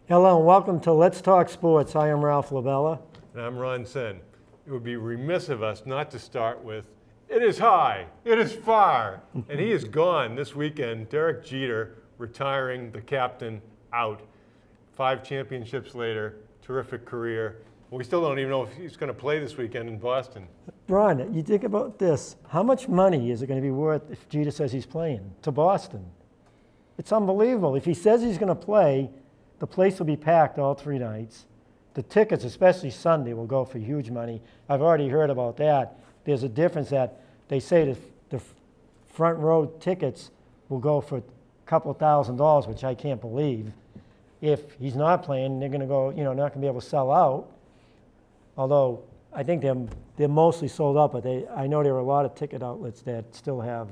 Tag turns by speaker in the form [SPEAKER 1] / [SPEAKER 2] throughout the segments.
[SPEAKER 1] Hello and welcome to Let's Talk Sports. I am Ralph LaBella.
[SPEAKER 2] And I'm Ron Sen. It would be remiss of us not to start with, it is high, it is far. And he is gone this weekend. Derek Jeter retiring, the captain, out. 5 championships later, terrific career. We still don't even know if he's going to play this weekend in Boston.
[SPEAKER 1] Ron, you think about this. How much money is it going to be worth if Jeter says he's playing to Boston? It's unbelievable. If he says he's going to play, the place will be packed all 3 nights. The tickets, especially Sunday, will go for huge money. I've already heard about that. There's a difference that they say the front row tickets will go for a couple $1,000s, which I can't believe. If he's not playing, they're going to go, not going to be able to sell out. Although I think they're mostly sold out, but I know there are a lot of ticket outlets that still have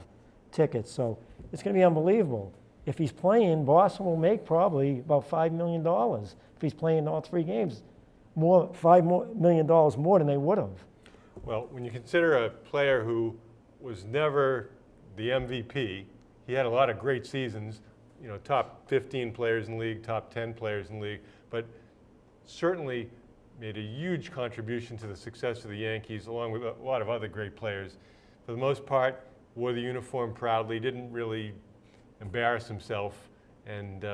[SPEAKER 1] tickets. So it's going to be unbelievable. If he's playing, Boston will make probably about $5 million if he's playing all 3 games. $5 million more than they would have.
[SPEAKER 2] Well, when you consider a player who was never the MVP, he had a lot of great seasons, top 15 players in the league, top 10 players in the league, but certainly made a huge contribution to the success of the Yankees, along with a lot of other great players. For the most part, wore the uniform proudly, didn't really embarrass himself, and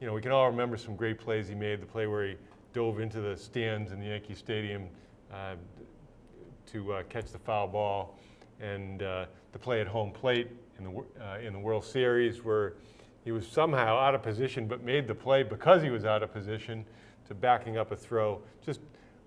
[SPEAKER 2] we can all remember some great plays he made. The play where he dove into the stands in the Yankee Stadium to catch the foul ball, and the play at home plate in the World Series where he was somehow out of position but made the play because he was out of position, to backing up a throw. Just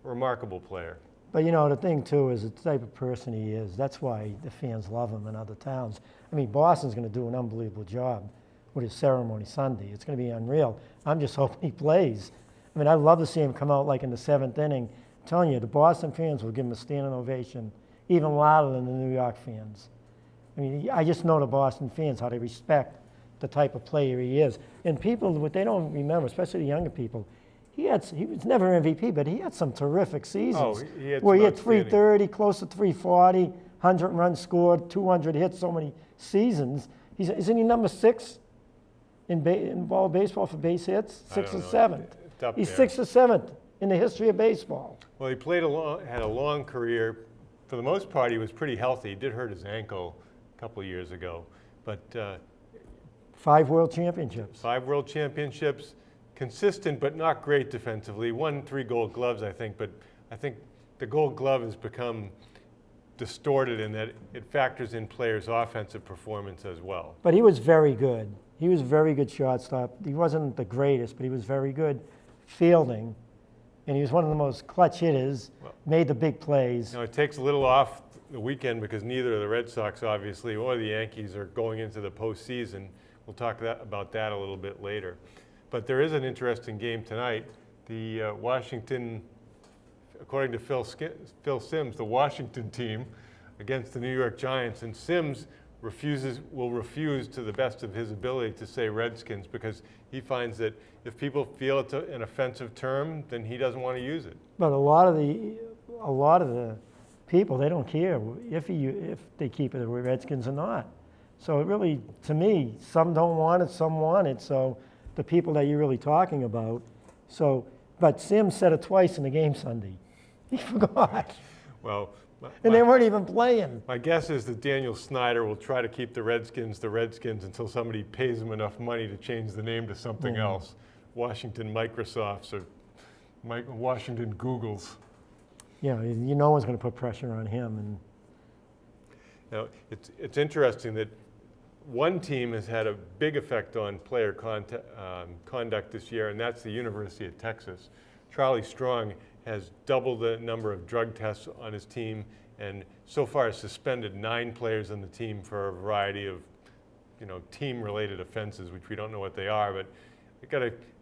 [SPEAKER 2] a remarkable player.
[SPEAKER 1] But the thing too is the type of person he is. That's why the fans love him in other towns. I mean, Boston's going to do an unbelievable job with his ceremony Sunday. It's going to be unreal. I'm just hoping he plays. I mean, I'd love to see him come out like in the 7th inning. I'm telling you, the Boston fans will give him a standing ovation, even louder than the New York fans. I mean, I just know the Boston fans, how they respect the type of player he is. And people, what they don't remember, especially the younger people, he was never MVP, but he had some terrific seasons.
[SPEAKER 2] He had
[SPEAKER 1] where he had 330, close to 340, 100 runs scored, 200 hits, so many seasons. Isn't he number 6 in ball baseball for base hits? 6th or 7th? He's 6th or 7th in the history of baseball.
[SPEAKER 2] Well, he had a long career. For the most part, he was pretty healthy. He did hurt his ankle a couple of years ago, but
[SPEAKER 1] 5 world championships.
[SPEAKER 2] 5 world championships. Consistent but not great defensively. Won 3 Gold Gloves, I think, but I think the Gold Glove has become distorted in that it factors in players' offensive performance as well.
[SPEAKER 1] But he was very good. He was a very good shortstop. He wasn't the greatest, but he was very good fielding, and he was one of the most clutch hitters, made the big plays.
[SPEAKER 2] It takes a little off the weekend because neither of the Red Sox, obviously, or the Yankees are going into the postseason. We'll talk about that a little bit later. But there is an interesting game tonight. The Washington, according to Phil Simms, the Washington team against the New York Giants. And Simms will refuse to the best of his ability to say Redskins because he finds that if people feel it's an offensive term, then he doesn't want to use it.
[SPEAKER 1] But a lot of the people, they don't care if they keep it the Redskins or not. So it really, to me, some don't want it, some want it. So the people that you're really talking about. But Simms said it twice in the game Sunday. He forgot.
[SPEAKER 2] Well,
[SPEAKER 1] and they weren't even playing.
[SPEAKER 2] My guess is that Daniel Snyder will try to keep the Redskins until somebody pays him enough money to change the name to something else. Washington Microsofts or Washington Googles.
[SPEAKER 1] No one's going to put pressure on him. And
[SPEAKER 2] it's interesting that one team has had a big effect on player conduct this year, and that's the University of Texas. Charlie Strong has doubled the number of drug tests on his team, and so far has suspended 9 players on the team for a variety of, team-related offenses, which we don't know what they are. But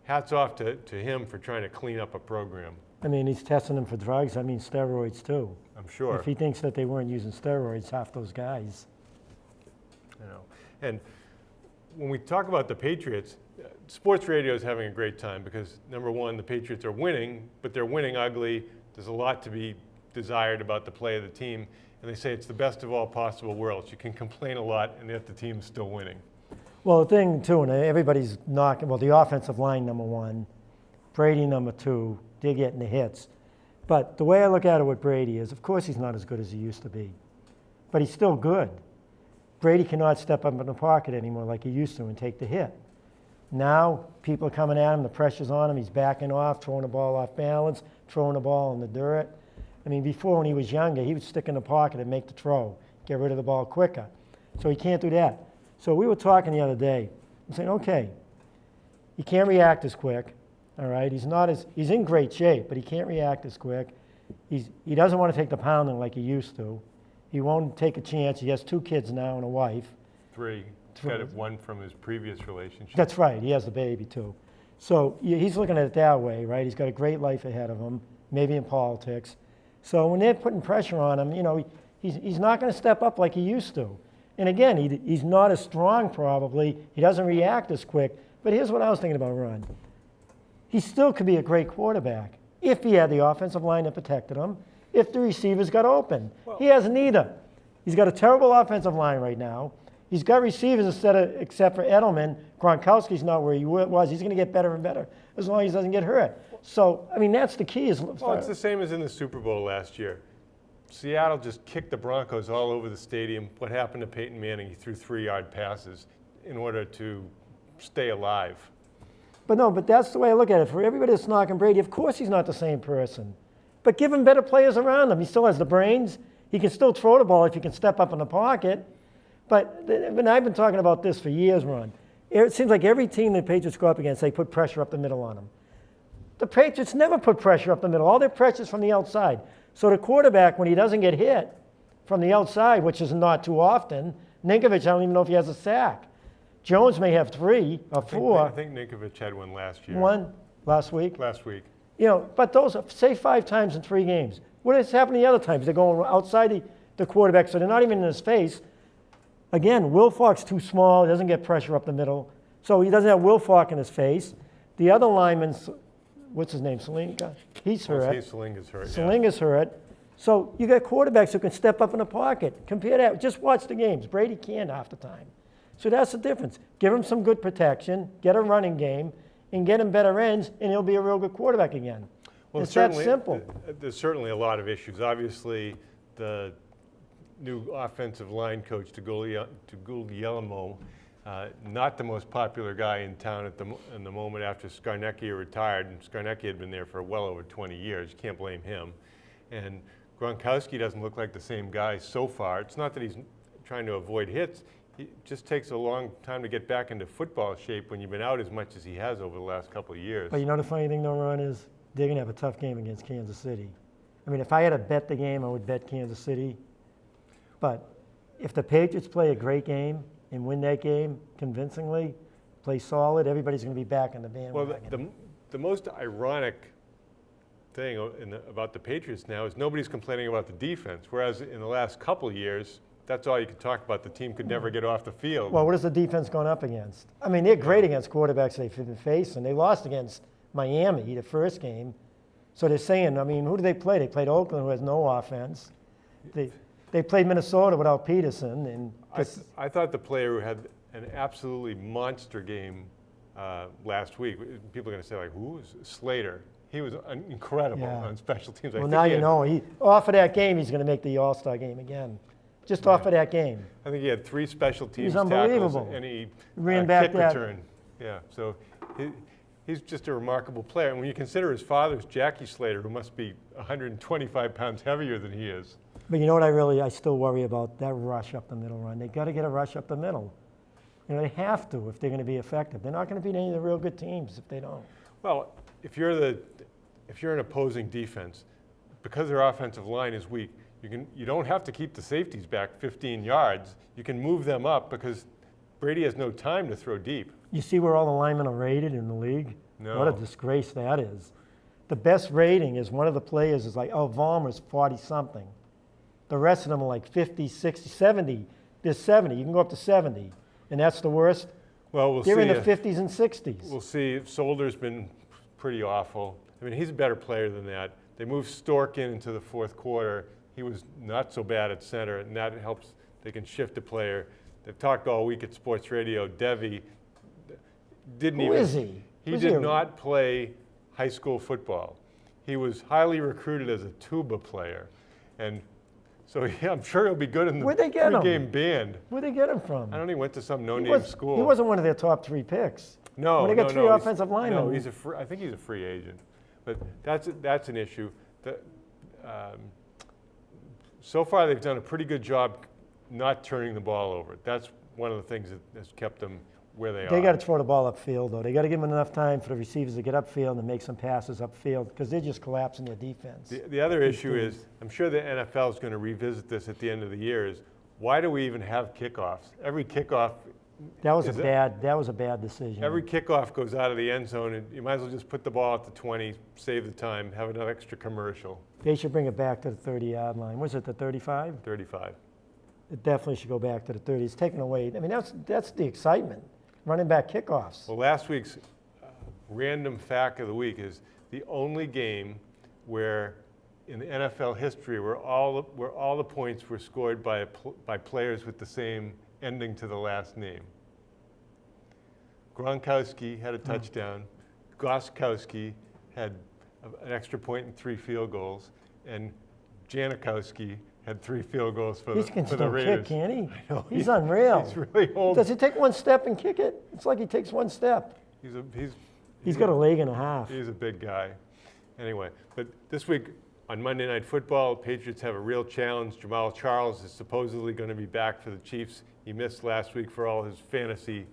[SPEAKER 2] hats off to him for trying to clean up a program.
[SPEAKER 1] I mean, he's testing them for drugs. I mean, steroids too.
[SPEAKER 2] I'm sure.
[SPEAKER 1] If he thinks that they weren't using steroids, half those guys.
[SPEAKER 2] And when we talk about the Patriots, sports radio is having a great time because, number one, the Patriots are winning, but they're winning ugly. There's a lot to be desired about the play of the team. And they say it's the best of all possible worlds. You can complain a lot, and yet the team's still winning.
[SPEAKER 1] Well, the thing, too, and everybody's knocking, the offensive line, number one. Brady number 2, they're getting the hits. But the way I look at it with Brady is, of course he's not as good as he used to be, but he's still good. Brady cannot step up in the pocket anymore like he used to and take the hit. Now people are coming at him, the pressure's on him, he's backing off, throwing the ball off balance, throwing the ball in the dirt. I mean, before when he was younger, he would stick in the pocket and make the throw, get rid of the ball quicker. So he can't do that. So we were talking the other day, I'm saying, okay, he can't react as quick, all right? He's in great shape, but he can't react as quick. He doesn't want to take the pounding like he used to. He won't take a chance. He has 2 kids now and a wife.
[SPEAKER 2] 3. He's got one from his previous relationship.
[SPEAKER 1] That's right. He has the baby, too. So he's looking at it that way, right? He's got a great life ahead of him, maybe in politics. So when they're putting pressure on him, you know, he's not going to step up like he used to. And again, he's not as strong probably. He doesn't react as quick. But here's what I was thinking about, Ron. He still could be a great quarterback if he had the offensive line that protected him, if the receivers got open. Well, he has neither. He's got a terrible offensive line right now. He's got receivers except for Edelman. Gronkowski's not where he was. He's going to get better and better as long as he doesn't get hurt. So, I mean, that's the key.
[SPEAKER 2] Well, it's the same as in the Super Bowl last year. Seattle just kicked the Broncos all over the stadium. What happened to Peyton Manning? He threw 3-yard passes in order to stay alive.
[SPEAKER 1] But that's the way I look at it. For everybody that's knocking Brady, of course he's not the same person. But give him better players around him. He still has the brains. He can still throw the ball if he can step up in the pocket. But I've been talking about this for years, Ron. It seems like every team the Patriots go up against, they put pressure up the middle on them. The Patriots never put pressure up the middle. All their pressure is from the outside. So the quarterback, when he doesn't get hit from the outside, which is not too often, Ninkovich, I don't even know if he has a sack. Jones may have 3 or 4.
[SPEAKER 2] I think Ninkovich had one last year.
[SPEAKER 1] One last week?
[SPEAKER 2] Last week.
[SPEAKER 1] You know, but those, say 5 times in 3 games. What has happened the other times? They're going outside the quarterback, so they're not even in his face. Again, Wilfork's too small. He doesn't get pressure up the middle. So he doesn't have Wilfork in his face. The other lineman's, what's his name, Salinga? He's hurt.
[SPEAKER 2] Salinga's hurt,
[SPEAKER 1] Salinga's hurt. So you got quarterbacks who can step up in the pocket. Compare that. Just watch the games. Brady can't half the time. So that's the difference. Give him some good protection, get a running game, and get him better ends, and he'll be a real good quarterback again.
[SPEAKER 2] Well,
[SPEAKER 1] it's that simple.
[SPEAKER 2] There's certainly a lot of issues. Obviously, the new offensive line coach, Guglielmo, not the most popular guy in town in the moment after Scarnecchia retired. And Scarnecchia had been there for well over 20 years. You can't blame him. And Gronkowski doesn't look like the same guy so far. It's not that he's trying to avoid hits. It just takes a long time to get back into football shape when you've been out as much as he has over the last couple of years.
[SPEAKER 1] But you know the funny thing, though, Ron, is they're going to have a tough game against Kansas City. I mean, if I had to bet the game, I would bet Kansas City. But if the Patriots play a great game and win that game convincingly, play solid, everybody's going to be back in the bandwagon.
[SPEAKER 2] Well, the most ironic thing about the Patriots now is nobody's complaining about the defense, whereas in the last couple of years, that's all you could talk about. The team could never get off the field.
[SPEAKER 1] Well, what has the defense gone up against? I mean, they're great against quarterbacks they've been facing. They lost against Miami the first game. So they're saying, I mean, who do they play? They played Oakland, who has no offense. They played Minnesota without Peterson. And
[SPEAKER 2] I thought the player who had an absolutely monster game last week, people are going to say, like, who is Slater? He was incredible on special teams.
[SPEAKER 1] Well, now you know. Off of that game, he's going to make the All-Star game again. Just off of that game.
[SPEAKER 2] I think he had 3 special teams
[SPEAKER 1] unbelievable.
[SPEAKER 2] tackles and he
[SPEAKER 1] ran back
[SPEAKER 2] kick return. Yeah, so he's just a remarkable player. And when you consider his father's Jackie Slater, who must be 125 pounds heavier than he is.
[SPEAKER 1] But you know what I still worry about? That rush up the middle, Ron. They got to get a rush up the middle. You know, they have to if they're going to be effective. They're not going to beat any of the real good teams if they don't.
[SPEAKER 2] Well, if you're an opposing defense, because their offensive line is weak, you don't have to keep the safeties back 15 yards. You can move them up because Brady has no time to throw deep.
[SPEAKER 1] You see where all the linemen are rated in the league?
[SPEAKER 2] No.
[SPEAKER 1] What a disgrace that is. The best rating is one of the players is like, Vaughn was 40-something. The rest of them are like 50, 60, 70. There's 70. You can go up to 70. And that's the worst?
[SPEAKER 2] Well, we'll see.
[SPEAKER 1] They're in the 50s and 60s.
[SPEAKER 2] We'll see. Solder's been pretty awful. I mean, he's a better player than that. They moved Stork into the fourth quarter. He was not so bad at center, and that helps. They can shift a player. They've talked all week at sports radio. Devi didn't
[SPEAKER 1] Who
[SPEAKER 2] even.
[SPEAKER 1] is he?
[SPEAKER 2] He did not play high school football. He was highly recruited as a tuba player. And so yeah, I'm sure he'll be good in the
[SPEAKER 1] Where'd they get him?
[SPEAKER 2] pregame band.
[SPEAKER 1] Where'd they get him from?
[SPEAKER 2] I don't know, he went to some no-name school.
[SPEAKER 1] He wasn't one of their top 3 picks.
[SPEAKER 2] No,
[SPEAKER 1] When they got
[SPEAKER 2] no,
[SPEAKER 1] 3
[SPEAKER 2] no,
[SPEAKER 1] offensive linemen.
[SPEAKER 2] No, I think he's a free agent. But that's an issue. So far, they've done a pretty good job not turning the ball over. That's one of the things that has kept them where they are.
[SPEAKER 1] They got to throw the ball upfield, though. They got to give them enough time for the receivers to get upfield and make some passes upfield because they're just collapsing their defense.
[SPEAKER 2] The other issue is, I'm sure the NFL is going to revisit this at the end of the year, is why do we even have kickoffs? Every kickoff.
[SPEAKER 1] That was a bad decision.
[SPEAKER 2] Every kickoff goes out of the end zone, and you might as well just put the ball at the 20, save the time, have an extra commercial.
[SPEAKER 1] They should bring it back to the 30-yard line. Was it the 35?
[SPEAKER 2] 35.
[SPEAKER 1] It definitely should go back to the 30. It's taken away. I mean, that's the excitement, running back kickoffs.
[SPEAKER 2] Well, last week's random fact of the week is the only game where, in the NFL history, where all the points were scored by players with the same ending to the last name. Gronkowski had a touchdown. Goskowski had an extra point and 3 field goals, and Janikowski had 3 field goals for the Raiders.
[SPEAKER 1] He can still kick, can't he?
[SPEAKER 2] I know,
[SPEAKER 1] He's unreal.
[SPEAKER 2] He's really old.
[SPEAKER 1] Does he take one step and kick it? It's like he takes one step. He's got a leg and a half.
[SPEAKER 2] He's a big guy. Anyway, but this week on Monday Night Football, the Patriots have a real challenge. Jamal Charles is supposedly going to be back for the Chiefs. He missed last week for all his fantasy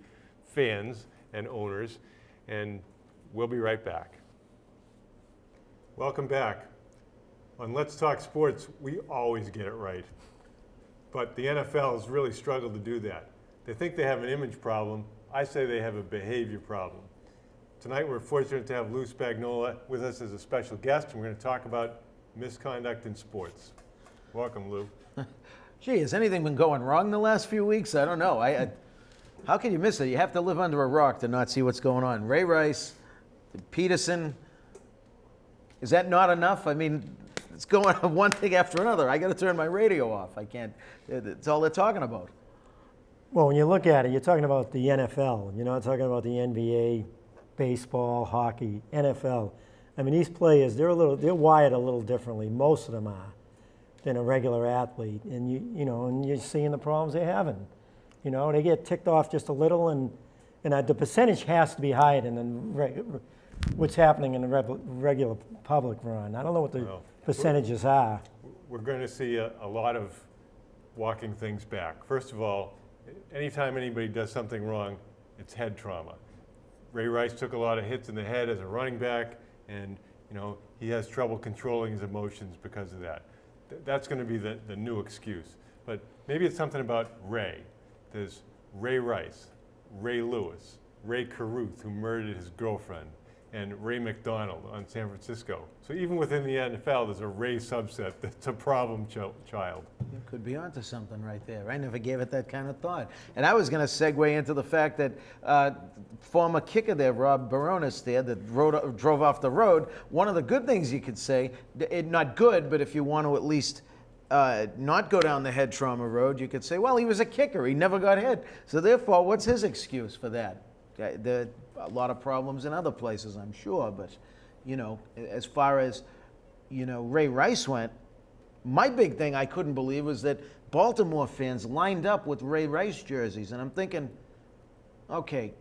[SPEAKER 2] fans and owners, and we'll be right back. Welcome back. On Let's Talk Sports, we always get it right. But the NFL has really struggled to do that. They think they have an image problem. I say they have a behavior problem. Tonight we're fortunate to have Lou Spagnola with us as a special guest, and we're going to talk about misconduct in sports. Welcome, Lou.
[SPEAKER 3] Gee, has anything been going wrong the last few weeks? I don't know. How can you miss it? You have to live under a rock to not see what's going on. Ray Rice, Peterson, is that not enough? I mean, it's going on one thing after another. I got to turn my radio off. I can't. It's all they're talking about.
[SPEAKER 1] Well, when you look at it, you're talking about the NFL. You're not talking about the NBA, baseball, hockey, NFL. I mean, these players, they're wired a little differently. Most of them are than a regular athlete, and and you're seeing the problems they're having. They get ticked off just a little, and the percentage has to be higher than what's happening in the regular public run. I don't know what the percentages are.
[SPEAKER 2] We're going to see a lot of walking things back. First of all, anytime anybody does something wrong, it's head trauma. Ray Rice took a lot of hits in the head as a running back, and he has trouble controlling his emotions because of that. That's going to be the new excuse. But maybe it's something about Ray. There's Ray Rice, Ray Lewis, Ray Carruth, who murdered his girlfriend, and Ray McDonald on San Francisco. So even within the NFL, there's a Ray subset that's a problem child.
[SPEAKER 3] You could be onto something right there. I never gave it that kind of thought. And I was going to segue into the fact that former kicker there, Rob Baronis there, that drove off the road, one of the good things you could say, not good, but if you want to at least not go down the head trauma road, you could say, well, he was a kicker. He never got hit. So therefore, what's his excuse for that? There are a lot of problems in other places, I'm sure. But, as far as, Ray Rice went, my big thing I couldn't believe was that Baltimore fans lined up with Ray Rice jerseys. And I'm thinking, okay,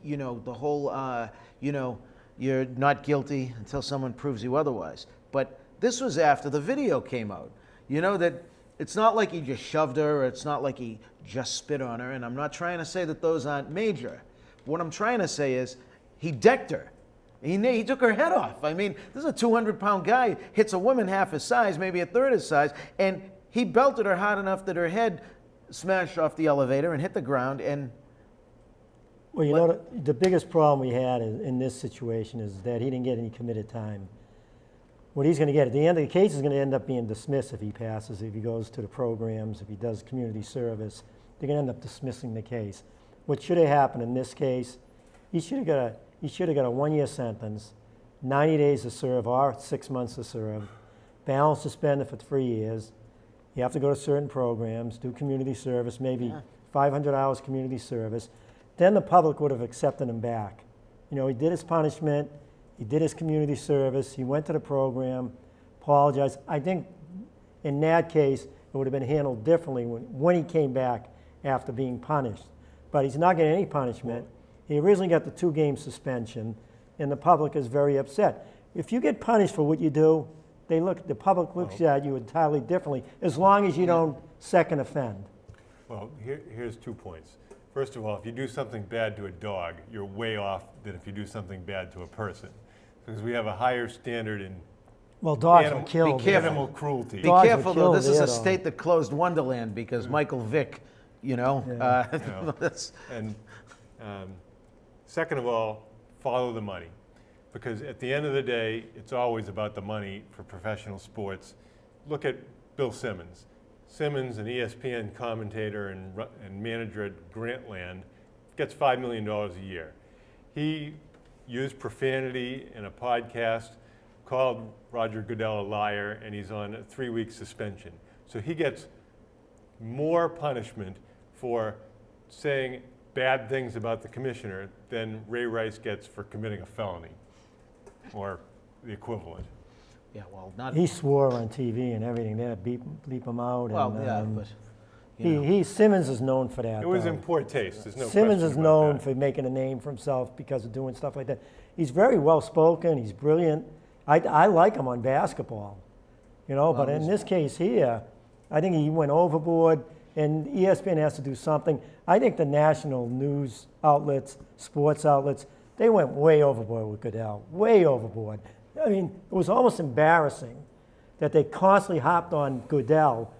[SPEAKER 3] the whole, you're not guilty until someone proves you otherwise. But this was after the video came out. That it's not like he just shoved her, or it's not like he just spit on her. And I'm not trying to say that those aren't major. What I'm trying to say is he decked her. He took her head off. I mean, this is a 200-pound guy, hits a woman half his size, maybe a third his size, and he belted her hard enough that her head smashed off the elevator and hit the ground. And
[SPEAKER 1] well, the biggest problem we had in this situation is that he didn't get any committed time. What he's going to get at the end of the case is going to end up being dismissed if he passes, if he goes to the programs, if he does community service. They're going to end up dismissing the case. What should have happened in this case, he should have got a 1-year sentence, 90 days to serve or 6 months to serve, balance suspended for 3 years. You have to go to certain programs, do community service, maybe 500 hours community service. Then the public would have accepted him back. He did his punishment. He did his community service. He went to the program, apologized. I think in that case, it would have been handled differently when he came back after being punished. But he's not getting any punishment. He originally got the 2-game suspension, and the public is very upset. If you get punished for what you do, the public looks at you entirely differently, as long as you don't second offend.
[SPEAKER 2] Well, here's 2 points. First of all, if you do something bad to a dog, you're way off than if you do something bad to a person. Because we have a higher standard in
[SPEAKER 1] Well, dogs were killed.
[SPEAKER 3] Be careful.
[SPEAKER 2] animal cruelty.
[SPEAKER 3] Be
[SPEAKER 1] Dogs
[SPEAKER 3] careful,
[SPEAKER 1] would
[SPEAKER 3] though.
[SPEAKER 1] kill
[SPEAKER 3] This is
[SPEAKER 1] their
[SPEAKER 3] a
[SPEAKER 1] dog.
[SPEAKER 3] state that closed Wonderland because Michael Vick, that's,
[SPEAKER 2] And second of all, follow the money. Because at the end of the day, it's always about the money for professional sports. Look at Bill Simmons. Simmons, an ESPN commentator and manager at Grantland, gets $5 million a year. He used profanity in a podcast, called Roger Goodell a liar, and he's on a 3-week suspension. So he gets more punishment for saying bad things about the commissioner than Ray Rice gets for committing a felony, or the equivalent.
[SPEAKER 3] yeah, well, not,
[SPEAKER 1] He swore on TV and everything. They had to bleep him out.
[SPEAKER 3] well,
[SPEAKER 1] and,
[SPEAKER 3] yeah, but, you know.
[SPEAKER 1] Simmons is known for that.
[SPEAKER 2] It was
[SPEAKER 1] though.
[SPEAKER 2] in poor taste, there's no
[SPEAKER 1] Simmons
[SPEAKER 2] question
[SPEAKER 1] is
[SPEAKER 2] about
[SPEAKER 1] known
[SPEAKER 2] that.
[SPEAKER 1] for making a name for himself because of doing stuff like that. He's very well spoken. He's brilliant. I like him on basketball, but in this case here, I think he went overboard, and ESPN has to do something. I think the national news outlets, sports outlets, they went way overboard with Goodell, way overboard. I mean, it was almost embarrassing that they constantly hopped on Goodell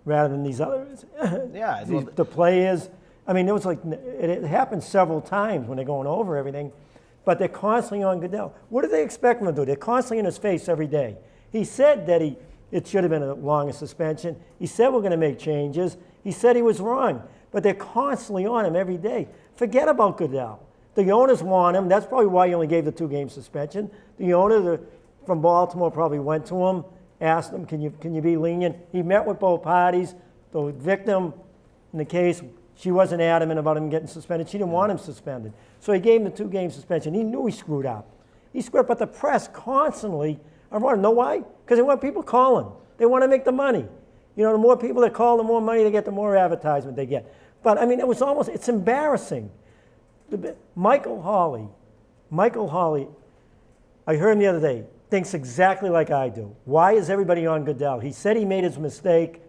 [SPEAKER 1] rather than these others.
[SPEAKER 3] Yeah, well,
[SPEAKER 1] the players. I mean, it was like, it happened several times when they're going over everything, but they're constantly on Goodell. What do they expect him to do? They're constantly in his face every day. He said that it should have been a longer suspension. He said we're going to make changes. He said he was wrong, but they're constantly on him every day. Forget about Goodell. The owners want him. That's probably why he only gave the 2-game suspension. The owner from Baltimore probably went to him, asked him, can you be lenient? He met with both parties. The victim in the case, she wasn't adamant about him getting suspended. She didn't want him suspended. So he gave him the 2-game suspension. He knew he screwed up. He screwed up, but the press constantly, I want to know why? Because they want people calling. They want to make the money. The more people that call, the more money they get, the more advertisement they get. But I mean, it's embarrassing. Michael Hawley, I heard him the other day, thinks exactly like I do. Why is everybody on Goodell? He said he made his mistake.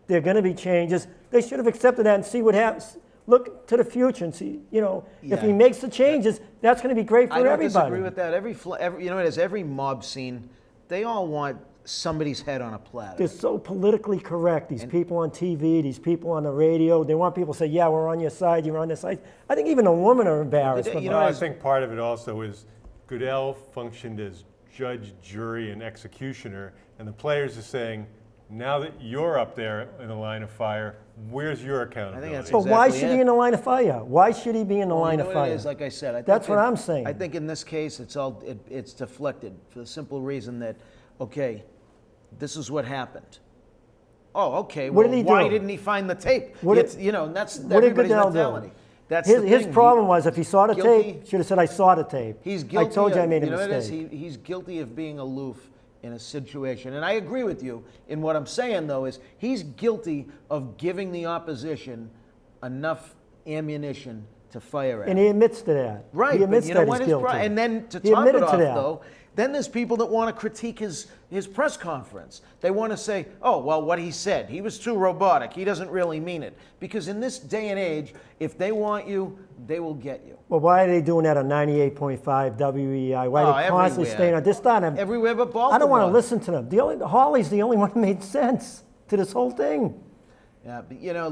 [SPEAKER 1] There are going to be changes. They should have accepted that and see what happens. Look to the future and see, if he makes the changes, that's going to be great for
[SPEAKER 3] I don't
[SPEAKER 1] everybody.
[SPEAKER 3] disagree with that. Every mob scene, they all want somebody's head on a platter.
[SPEAKER 1] They're so politically correct. These people on TV, these people on the radio, they want people to say, yeah, we're on your side, you're on their side. I think even the women are embarrassed.
[SPEAKER 2] I think part of it also is Goodell functioned as judge, jury, and executioner, and the players are saying, now that you're up there in the line of fire, where's your accountability?
[SPEAKER 3] that's
[SPEAKER 1] But why
[SPEAKER 3] exactly
[SPEAKER 1] should
[SPEAKER 3] it.
[SPEAKER 1] he in the line of fire? Why should he be in the
[SPEAKER 3] Well,
[SPEAKER 1] line
[SPEAKER 3] you
[SPEAKER 1] of
[SPEAKER 3] know
[SPEAKER 1] fire?
[SPEAKER 3] what it is, like I said, I think
[SPEAKER 1] That's what I'm saying.
[SPEAKER 3] I think in this case, it's deflected for the simple reason that, okay, this is what happened. Oh, okay.
[SPEAKER 1] What
[SPEAKER 3] Well,
[SPEAKER 1] did he
[SPEAKER 3] why
[SPEAKER 1] do?
[SPEAKER 3] didn't he find the tape?
[SPEAKER 1] What did-
[SPEAKER 3] That's
[SPEAKER 1] what did
[SPEAKER 3] everybody's
[SPEAKER 1] Goodell do?
[SPEAKER 3] mentality. That's the
[SPEAKER 1] His
[SPEAKER 3] thing.
[SPEAKER 1] problem was if he saw the
[SPEAKER 3] guilty-
[SPEAKER 1] tape, should have said, I saw the tape.
[SPEAKER 3] He's guilty.
[SPEAKER 1] I told you I
[SPEAKER 3] of-
[SPEAKER 1] made a
[SPEAKER 3] you know what it is?
[SPEAKER 1] mistake.
[SPEAKER 3] He's guilty of being aloof in a situation. And I agree with you in what I'm saying, though, is he's guilty of giving the opposition enough ammunition to fire at.
[SPEAKER 1] And he admits to that.
[SPEAKER 3] Right,
[SPEAKER 1] He admits
[SPEAKER 3] but you know
[SPEAKER 1] that
[SPEAKER 3] what?
[SPEAKER 1] he's guilty.
[SPEAKER 3] And then to
[SPEAKER 1] He
[SPEAKER 3] top it
[SPEAKER 1] admitted to
[SPEAKER 3] off,
[SPEAKER 1] that.
[SPEAKER 3] though, then there's people that want to critique his press conference. They want to say, oh, well, what he said, he was too robotic. He doesn't really mean it. Because in this day and age, if they want you, they will get you.
[SPEAKER 1] Well, why are they doing that on 98.5 WEI? Why are they constantly
[SPEAKER 3] everywhere.
[SPEAKER 1] staying on? This not a,
[SPEAKER 3] Everywhere but Baltimore.
[SPEAKER 1] I don't want to listen to them. Hawley's the only one who made sense to this whole thing.
[SPEAKER 3] Yeah, but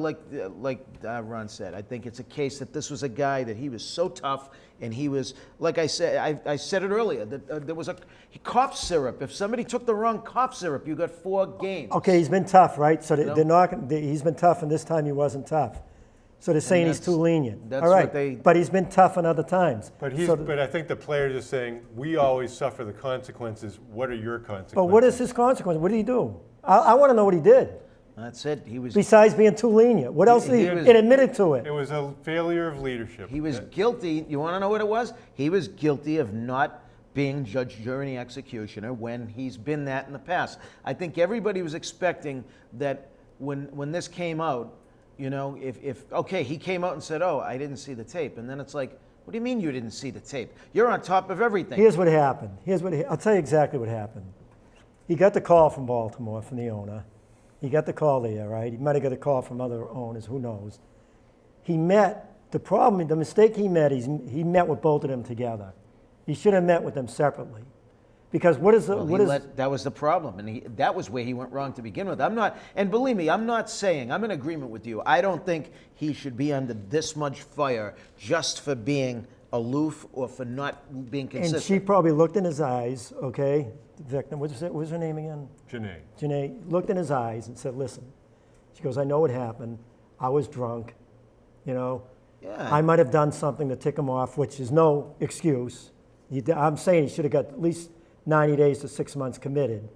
[SPEAKER 3] like Ron said, I think it's a case that this was a guy that he was so tough, and he was, like I said, I said it earlier, that there was a cough syrup. If somebody took the wrong cough syrup, you got 4 games.
[SPEAKER 1] Okay, he's been tough, right? So
[SPEAKER 3] No.
[SPEAKER 1] they're not. He's been tough, and this time he wasn't tough. So they're saying he's too lenient.
[SPEAKER 3] that's
[SPEAKER 1] All right,
[SPEAKER 3] what they-
[SPEAKER 1] but he's been tough in other times.
[SPEAKER 2] But
[SPEAKER 1] So
[SPEAKER 2] I think the players are saying, we always suffer the consequences. What are your consequences?
[SPEAKER 1] but what is his consequence? What did he do? I want to know what he did.
[SPEAKER 3] That's it. He was
[SPEAKER 1] Besides being too lenient, what else did he?
[SPEAKER 3] was-
[SPEAKER 1] And admitted to it.
[SPEAKER 2] It was a failure of leadership.
[SPEAKER 3] guilty. You want to know what it was? He was guilty of not being judge, jury, and executioner when he's been that in the past. I think everybody was expecting that when this came out, you know, if okay, he came out and said, "Oh, I didn't see the tape," and then it's like, what do you mean you didn't see the tape? You're on top of everything.
[SPEAKER 1] Here's what happened. I'll tell you exactly what happened. He got the call from Baltimore, from the owner. He got the call there, right? He might have got a call from other owners, who knows. He met, the mistake he made, he met with both of them together. He should have met with them separately. Because
[SPEAKER 3] that was the problem, and that was where he went wrong to begin with. And believe me, I'm not saying, I'm in agreement with you. I don't think he should be under this much fire just for being aloof or for not being consistent.
[SPEAKER 1] And she probably looked in his eyes, okay? The victim, what was her name again?
[SPEAKER 2] Janae.
[SPEAKER 1] Janae looked in his eyes and said, listen. She goes, I know what happened. I was drunk, you know.
[SPEAKER 3] Yeah.
[SPEAKER 1] I might have done something to tick him off, which is no excuse. I'm saying he should have got at least 90 days to 6 months committed,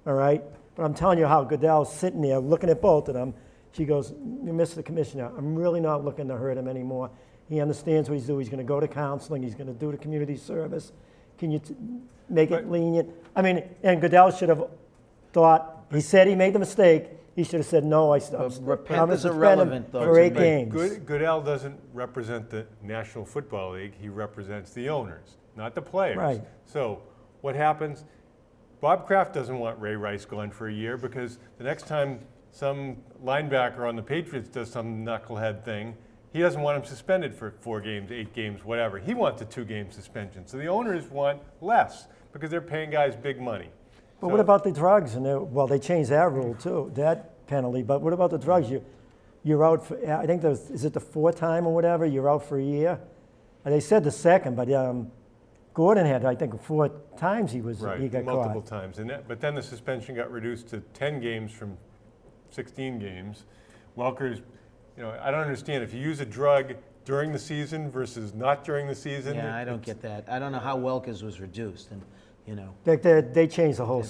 [SPEAKER 1] all right? But I'm telling you how Goodell's sitting there looking at both of them. She goes, Mr. Commissioner, I'm really not looking to hurt him anymore. He understands what he's doing. He's going to go to counseling. He's going to do the community service. Can you make it lenient? I mean, and Goodell should have thought, he said he made the mistake. He should have said, no, I'm
[SPEAKER 3] repent is
[SPEAKER 1] suspend
[SPEAKER 3] irrelevant,
[SPEAKER 1] him
[SPEAKER 3] though,
[SPEAKER 1] for
[SPEAKER 3] to
[SPEAKER 1] 8
[SPEAKER 3] me.
[SPEAKER 1] games.
[SPEAKER 2] Goodell doesn't represent the National Football League. He represents the owners, not the players.
[SPEAKER 1] Right.
[SPEAKER 2] So what happens? Bob Kraft doesn't want Ray Rice gone for a year because the next time some linebacker on the Patriots does some knucklehead thing, he doesn't want him suspended for 4 games, 8 games, whatever. He wants a 2-game suspension. So the owners want less because they're paying guys big money.
[SPEAKER 1] But what about the drugs? And they changed that rule too, that penalty. But what about the drugs? You're out for, I think is it the 4th time or whatever? You're out for a year. And they said the 2nd, but Gordon had, I think, 4 times he got
[SPEAKER 2] multiple
[SPEAKER 1] caught.
[SPEAKER 2] times. But then the suspension got reduced to 10 games from 16 games. Welker's, I don't understand. If you use a drug during the season versus not during the season.
[SPEAKER 3] Yeah, I don't get that. I don't know how Welker's was reduced, and
[SPEAKER 1] They changed the whole.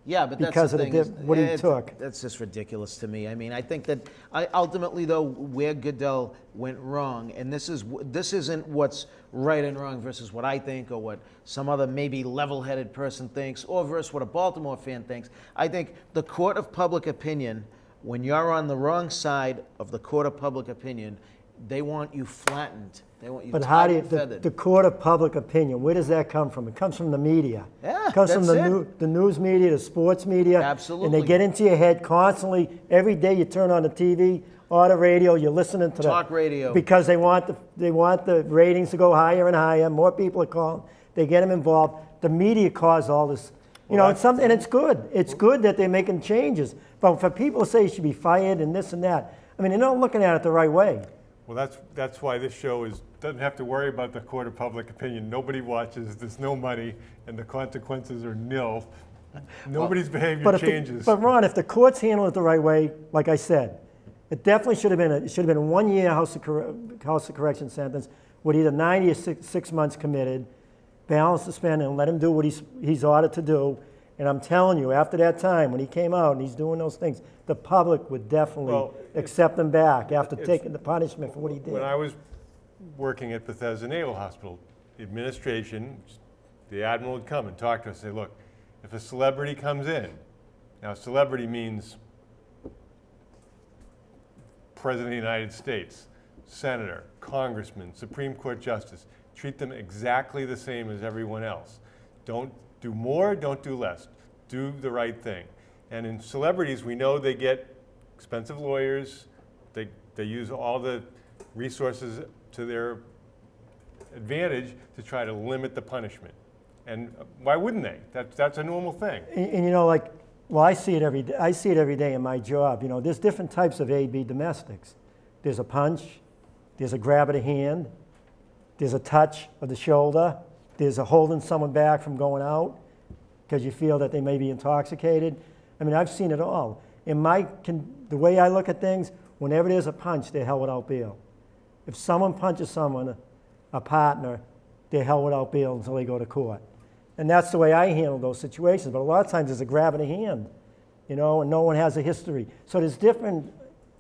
[SPEAKER 3] Yeah, but
[SPEAKER 1] because
[SPEAKER 3] that's the
[SPEAKER 1] of
[SPEAKER 3] thing.
[SPEAKER 1] what he took.
[SPEAKER 3] That's just ridiculous to me. I mean, I think that ultimately, though, where Goodell went wrong, and this isn't what's right and wrong versus what I think or what some other maybe level-headed person thinks or versus what a Baltimore fan thinks. I think the court of public opinion, when you're on the wrong side of the court of public opinion, they want you flattened. They want you
[SPEAKER 1] But how do
[SPEAKER 3] feathered.
[SPEAKER 1] the court of public opinion, where does that come from? It comes from the media.
[SPEAKER 3] Yeah,
[SPEAKER 1] it comes from
[SPEAKER 3] that's
[SPEAKER 1] the news media, the sports media.
[SPEAKER 3] Absolutely.
[SPEAKER 1] And they get into your head constantly. Every day you turn on the TV or the radio, you're listening to
[SPEAKER 3] Talk radio.
[SPEAKER 1] Because they want the ratings to go higher and higher. More people are calling. They get them involved. The media caused all this. And it's good. It's good that they're making changes. But for people to say you should be fired and this and that, I mean, they're not looking at it the right way.
[SPEAKER 2] Well, that's why this show doesn't have to worry about the court of public opinion. Nobody watches. There's no money, and the consequences are nil. Nobody's behavior changes.
[SPEAKER 1] But Ron, if the courts handle it the right way, like I said, it definitely should have been a 1-year House of Correction sentence with either 90 or 6 months committed, balance the spend, and let him do what he's ordered to do. And I'm telling you, after that time, when he came out and he's doing those things, the public would definitely accept him back after taking the punishment for what he did.
[SPEAKER 2] When I was working at Bethesda Naval Hospital, the administration, the admiral would come and talk to us and say, look, if a celebrity comes in, now celebrity means President of the United States, senator, congressman, Supreme Court justice, treat them exactly the same as everyone else. Don't do more, don't do less. Do the right thing. And in celebrities, we know they get expensive lawyers. They use all the resources to their advantage to try to limit the punishment. And why wouldn't they? That's a normal thing.
[SPEAKER 1] And I see it every day. I see it every day in my job. There's different types of A/B domestics. There's a punch. There's a grab of the hand. There's a touch of the shoulder. There's a holding someone back from going out because you feel that they may be intoxicated. I mean, I've seen it all. The way I look at things, whenever there's a punch, they're held without bail. If someone punches someone, a partner, they're held without bail until they go to court. And that's the way I handle those situations. But a lot of times there's a grab of the hand, and no one has a history. So there's different,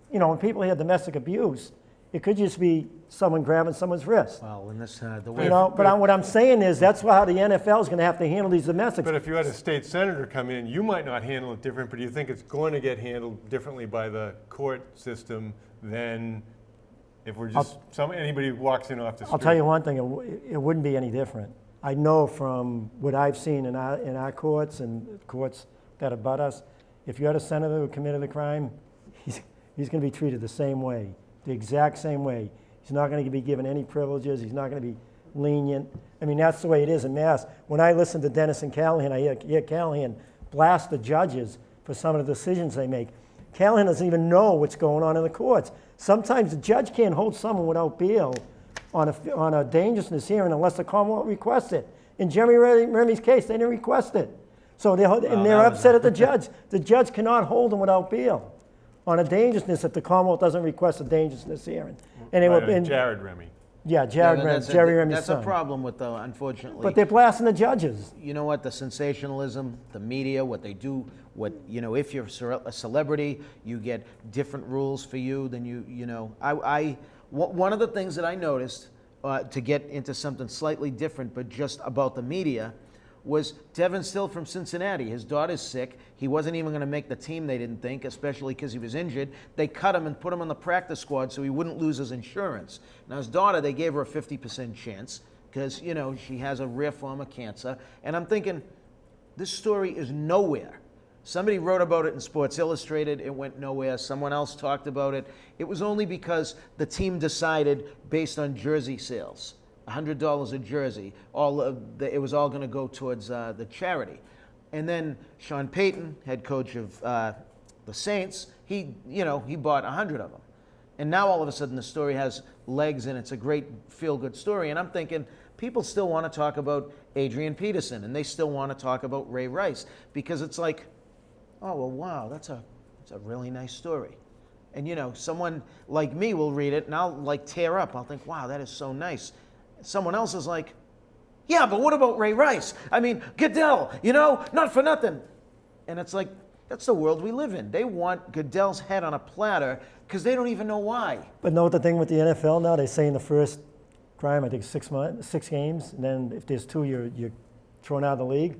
[SPEAKER 1] when people hear domestic abuse, It could just be someone grabbing someone's wrist.
[SPEAKER 3] Well, in this, the
[SPEAKER 1] You
[SPEAKER 3] way,
[SPEAKER 1] know, but what I'm saying is that's how the NFL is going to have to handle these domestics.
[SPEAKER 2] But if you had a state senator come in, you might not handle it different, but do you think it's going to get handled differently by the court system than if we're just, anybody who walks in off the street?
[SPEAKER 1] I'll tell you one thing, it wouldn't be any different. I know from what I've seen in our courts and courts that abut us, if you had a senator who committed a crime, he's going to be treated the same way, the exact same way. He's not going to be given any privileges. He's not going to be lenient. I mean, that's the way it is in Mass. When I listen to Dennis and Callahan, I hear Callahan blast the judges for some of the decisions they make. Callahan doesn't even know what's going on in the courts. Sometimes the judge can't hold someone without bail on a dangerousness hearing unless the Commonwealth requests it. In Jeremy Remy's case, they didn't request it. So they're upset at the judge. The judge cannot hold him without bail on a dangerousness if the Commonwealth doesn't request a dangerousness hearing. And
[SPEAKER 2] Jared Remy.
[SPEAKER 1] Yeah,
[SPEAKER 3] Yeah,
[SPEAKER 1] Jerry Remy's
[SPEAKER 3] that's
[SPEAKER 1] son.
[SPEAKER 3] a problem with, unfortunately.
[SPEAKER 1] But they're blasting the judges.
[SPEAKER 3] You know what? The sensationalism, the media, what they do, if you're a celebrity, you get different rules for you than one of the things that I noticed, to get into something slightly different, but just about the media, was Devin Still from Cincinnati. His daughter's sick. He wasn't even going to make the team, they didn't think, especially because he was injured. They cut him and put him on the practice squad so he wouldn't lose his insurance. Now, his daughter, they gave her a 50% chance because, she has a rare form of cancer. And I'm thinking, this story is nowhere. Somebody wrote about it in Sports Illustrated. It went nowhere. Someone else talked about it. It was only because the team decided based on jersey sales. $100 a jersey. It was all going to go towards the charity. And then Sean Payton, head coach of the Saints, he bought 100 of them. And now all of a sudden the story has legs and it's a great feel-good story. And I'm thinking people still want to talk about Adrian Peterson and they still want to talk about Ray Rice because it's like, oh, well, wow, that's a really nice story. And someone like me will read it and I'll tear up. I'll think, wow, that is so nice. Someone else is like, yeah, but what about Ray Rice? I mean, Goodell, not for nothing. And it's like, that's the world we live in. They want Goodell's head on a platter because they don't even know why.
[SPEAKER 1] But know what the thing with the NFL now? They say in the first crime, I think 6 games, and then if there's 2, you're thrown out of the league.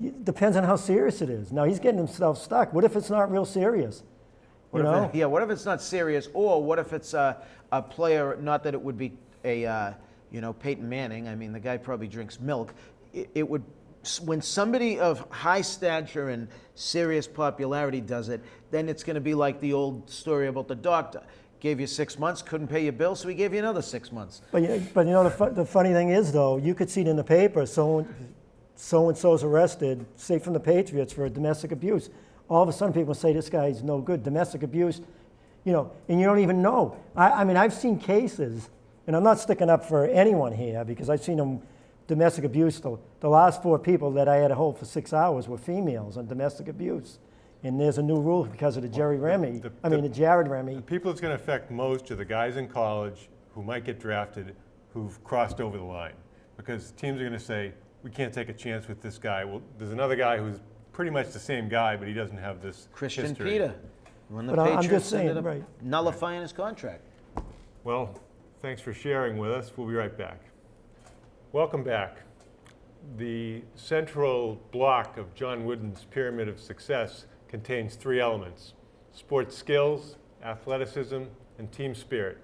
[SPEAKER 1] It depends on how serious it is. Now, he's getting himself stuck. What if it's not real serious?
[SPEAKER 3] What if it's not serious, or what if it's a player, not that it would be Peyton Manning. I mean, the guy probably drinks milk. It would, when somebody of high stature and serious popularity does it, then it's going to be like the old story about the doctor. Gave you 6 months, couldn't pay your bill, so he gave you another 6 months.
[SPEAKER 1] But the funny thing is, though, you could see it in the paper, so-and-so's arrested, say from the Patriots, for domestic abuse. All of a sudden people say this guy's no good, domestic abuse, and you don't even know. I mean, I've seen cases, and I'm not sticking up for anyone here because I've seen them domestic abuse. The last 4 people that I had to hold for 6 hours were females on domestic abuse. And there's a new rule because of the Jared Remy.
[SPEAKER 2] The people it's going to affect most are the guys in college who might get drafted who've crossed over the line. Because teams are going to say, we can't take a chance with this guy. Well, there's another guy who's pretty much the same guy, but he doesn't have this
[SPEAKER 3] Christian
[SPEAKER 2] history.
[SPEAKER 3] Peter, when the
[SPEAKER 1] But I'm
[SPEAKER 3] Patriots
[SPEAKER 1] just saying,
[SPEAKER 3] ended up
[SPEAKER 1] right.
[SPEAKER 3] nullifying his contract.
[SPEAKER 2] Well, thanks for sharing with us. We'll be right back. Welcome back. The central block of John Wooden's Pyramid of Success contains 3 elements: sports skills, athleticism, and team spirit.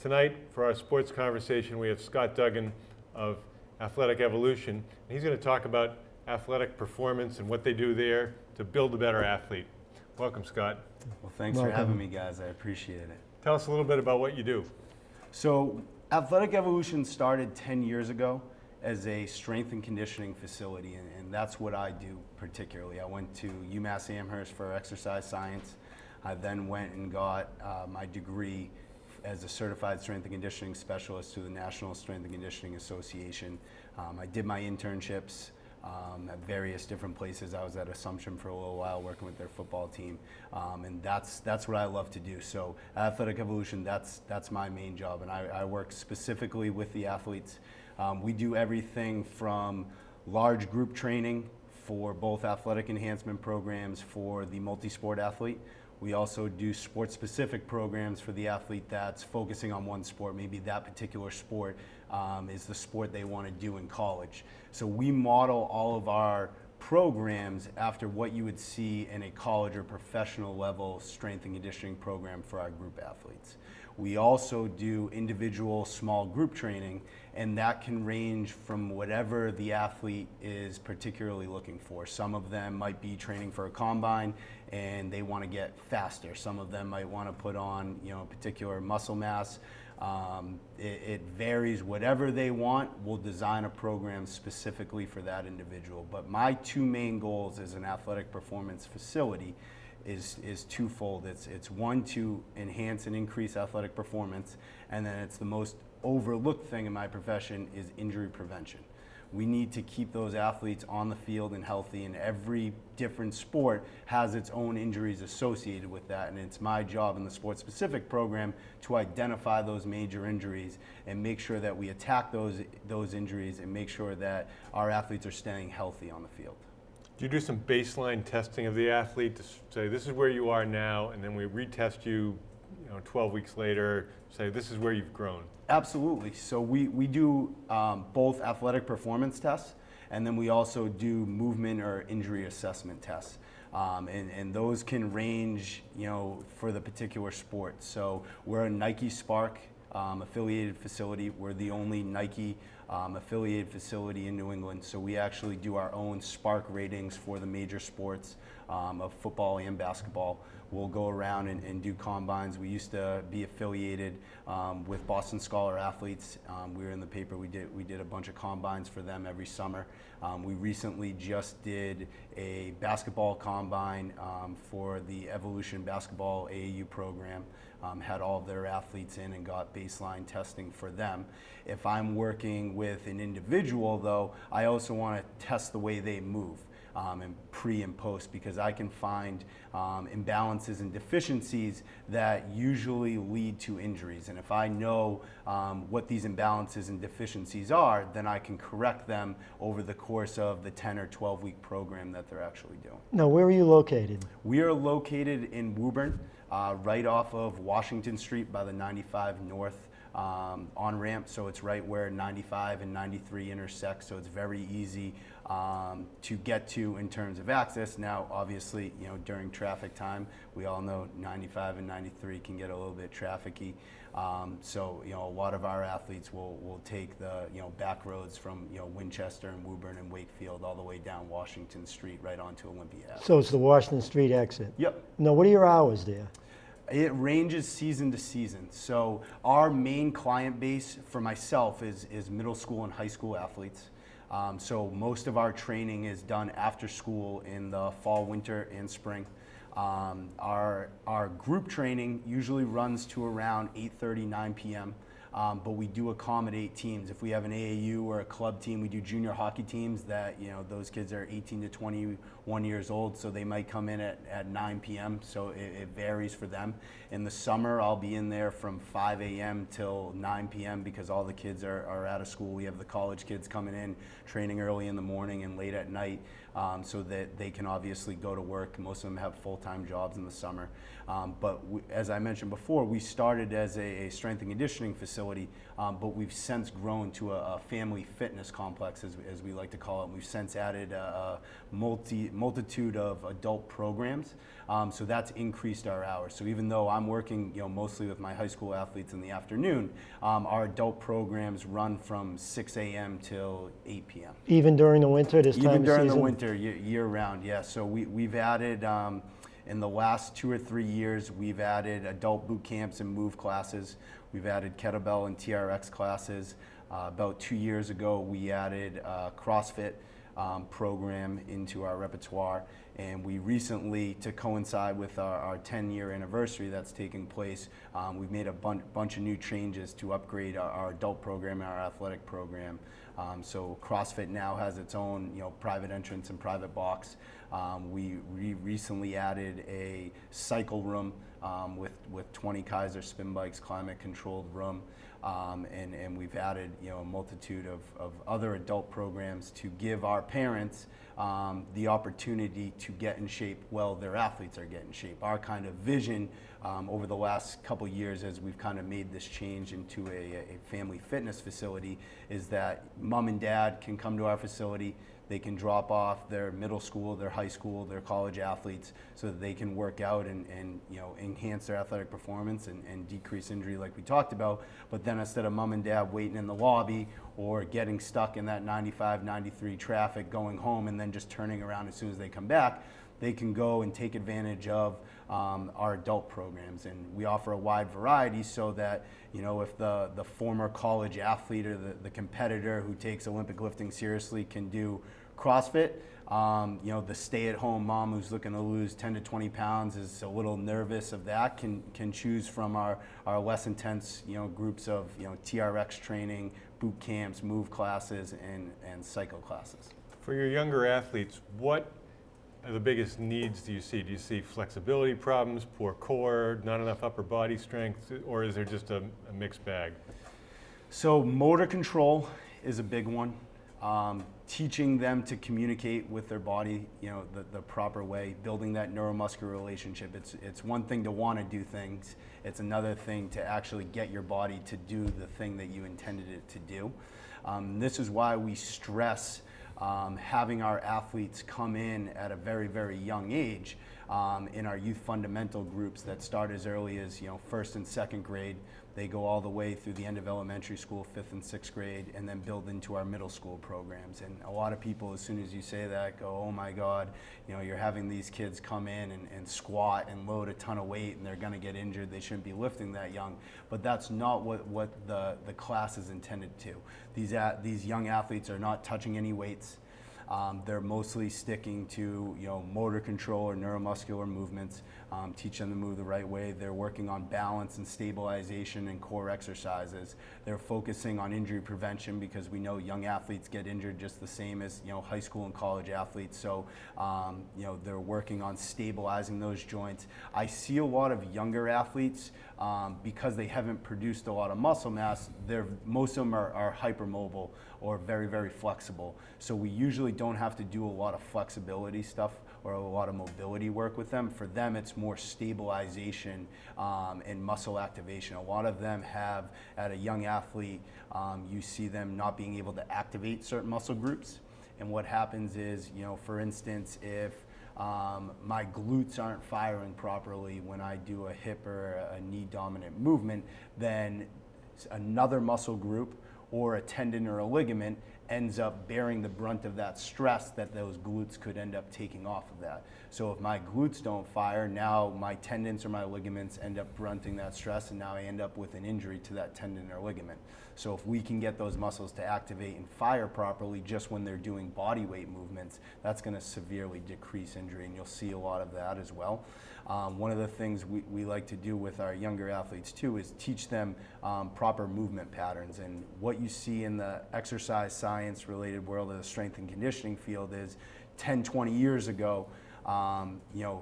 [SPEAKER 2] Tonight, for our sports conversation, we have Scott Duggan of Athletic Evolution, and he's going to talk about athletic performance and what they do there to build a better athlete. Welcome, Scott.
[SPEAKER 4] Well, thanks for having me, guys. I appreciate it.
[SPEAKER 2] Tell us a little bit about what you do.
[SPEAKER 4] So, Athletic Evolution started 10 years ago as a strength and conditioning facility, and that's what I do particularly. I went to UMass Amherst for exercise science. I then went and got my degree as a certified strength and conditioning specialist through the National Strength and Conditioning Association. I did my internships at various different places. I was at Assumption for a little while working with their football team, and that's what I love to do. So Athletic Evolution, that's my main job, and I work specifically with the athletes. We do everything from large group training for both athletic enhancement programs for the multi-sport athlete. We also do sport-specific programs for the athlete that's focusing on one sport. Maybe that particular sport is the sport they want to do in college. So we model all of our programs after what you would see in a college or professional level strength and conditioning program for our group athletes. We also do individual small group training, and that can range from whatever the athlete is particularly looking for. Some of them might be training for a combine and they want to get faster. Some of them might want to put on, particular muscle mass. It varies. Whatever they want, we'll design a program specifically for that individual. But my two main goals as an athletic performance facility is twofold. It's one, to enhance and increase athletic performance, and then it's the most overlooked thing in my profession is injury prevention. We need to keep those athletes on the field and healthy, and every different sport has its own injuries associated with that, and it's my job in the sport-specific program to identify those major injuries and make sure that we attack those injuries and make sure that our athletes are staying healthy on the field.
[SPEAKER 2] Do you do some baseline testing of the athlete to say this is where you are now, and then we retest you, 12 weeks later, say this is where you've grown?
[SPEAKER 4] Absolutely. So we do both athletic performance tests, and then we also do movement or injury assessment tests. And those can range, for the particular sport. So we're a Nike Spark affiliated facility. We're the only Nike affiliated facility in New England. So we actually do our own Spark ratings for the major sports of football and basketball. We'll go around and do combines. We used to be affiliated with Boston Scholar Athletes. We were in the paper. We did a bunch of combines for them every summer. We recently just did a basketball combine for the Evolution Basketball AAU program. Had all of their athletes in and got baseline testing for them. If I'm working with an individual, though, I also want to test the way they move. And pre and post, because I can find imbalances and deficiencies that usually lead to injuries. And if I know what these imbalances and deficiencies are, then I can correct them over the course of the 10 or 12 week program that they're actually doing.
[SPEAKER 1] Now, where are you located?
[SPEAKER 4] We are located in Woburn, right off of Washington Street by the 95 North on-ramp. So it's right where 95 and 93 intersect, so it's very easy to get to in terms of access. Now, obviously, during traffic time, we all know 95 and 93 can get a little bit trafficky. So, a lot of our athletes will take the, back roads from, Winchester and Woburn and Wakefield all the way down Washington Street right onto Olympia Ave.
[SPEAKER 1] So it's the Washington Street exit.
[SPEAKER 4] Yep.
[SPEAKER 1] Now, what are your hours there?
[SPEAKER 4] It ranges season to season. So our main client base for myself is middle school and high school athletes. So most of our training is done after school in the fall, winter, and spring. Our group training usually runs to around 8:30, 9 p.m. But we do accommodate teams. If we have an AAU or a club team, we do junior hockey teams that, those kids are 18 to 21 years old, so they might come in at 9 p.m., so it varies for them. In the summer, I'll be in there from 5 a.m. till 9 p.m. because all the kids are out of school. We have the college kids coming in, training early in the morning and late at night, so that they can obviously go to work. Most of them have full-time jobs in the summer. But as I mentioned before, we started as a strength and conditioning facility, but we've since grown to a family fitness complex, as we like to call it. We've since added a multitude of adult programs, so that's increased our hours. So even though I'm working mostly with my high school athletes in the afternoon, our adult programs run from 6 a.m. till 8 p.m.
[SPEAKER 1] Even during the winter, this time of
[SPEAKER 4] Even during
[SPEAKER 1] season?
[SPEAKER 4] the winter, year round, yeah. So we've added, in the last 2 or 3 years, we've added adult boot camps and move classes. We've added kettlebell and TRX classes. About 2 years ago, we added a CrossFit program into our repertoire. And we recently, to coincide with our 10-year anniversary that's taking place, we've made a bunch of new changes to upgrade our adult program and our athletic program. So CrossFit now has its own, private entrance and private box. We recently added a cycle room with 20 Kaiser spin bikes, climate-controlled room. And we've added a multitude of other adult programs to give our parents the opportunity to get in shape while their athletes are getting in shape. Our kind of vision over the last couple years, as we've kind of made this change into a family fitness facility, is that mom and dad can come to our facility. They can drop off their middle school, their high school, their college athletes, so that they can work out and enhance their athletic performance and decrease injury like we talked about. But then instead of mom and dad waiting in the lobby or getting stuck in that 95, 93 traffic going home and then just turning around as soon as they come back, they can go and take advantage of our adult programs. And we offer a wide variety so that, if the former college athlete or the competitor who takes Olympic lifting seriously can do CrossFit, the stay-at-home mom who's looking to lose 10 to 20 pounds is a little nervous of that, can choose from our less intense, groups of, TRX training, boot camps, move classes, and cycle classes.
[SPEAKER 2] For your younger athletes, what are the biggest needs do you see? Do you see flexibility problems, poor core, not enough upper body strength, or is there just a mixed bag?
[SPEAKER 4] So motor control is a big one. Teaching them to communicate with their body, the proper way, building that neuromuscular relationship. It's one thing to want to do things. It's another thing to actually get your body to do the thing that you intended it to do. This is why we stress having our athletes come in at a very, very young age in our youth fundamental groups that start as early as first and second grade. They go all the way through the end of elementary school, fifth and sixth grade, and then build into our middle school programs. And a lot of people, as soon as you say that, go, "Oh my God, you're having these kids come in and squat and load a ton of weight, and they're going to get injured. They shouldn't be lifting that young." But that's not what the class is intended to. These young athletes are not touching any weights. They're mostly sticking to motor control or neuromuscular movements, teach them to move the right way. They're working on balance and stabilization and core exercises. They're focusing on injury prevention because we know young athletes get injured just the same as high school and college athletes. So they're working on stabilizing those joints. I see a lot of younger athletes because they haven't produced a lot of muscle mass. Most of them are hypermobile or very, very flexible. So we usually don't have to do a lot of flexibility stuff or a lot of mobility work with them. For them, it's more stabilization and muscle activation. A lot of them have, at a young athlete, you see them not being able to activate certain muscle groups. And what happens is, for instance, if my glutes aren't firing properly when I do a hip or a knee dominant movement, then another muscle group or a tendon or a ligament ends up bearing the brunt of that stress that those glutes could end up taking off of that. So if my glutes don't fire, now my tendons or my ligaments end up brunting that stress, and now I end up with an injury to that tendon or ligament. So if we can get those muscles to activate and fire properly just when they're doing body weight movements, that's going to severely decrease injury, and you'll see a lot of that as well. One of the things we like to do with our younger athletes too is teach them proper movement patterns. And what you see in the exercise science related world of the strength and conditioning field is 10, 20 years ago,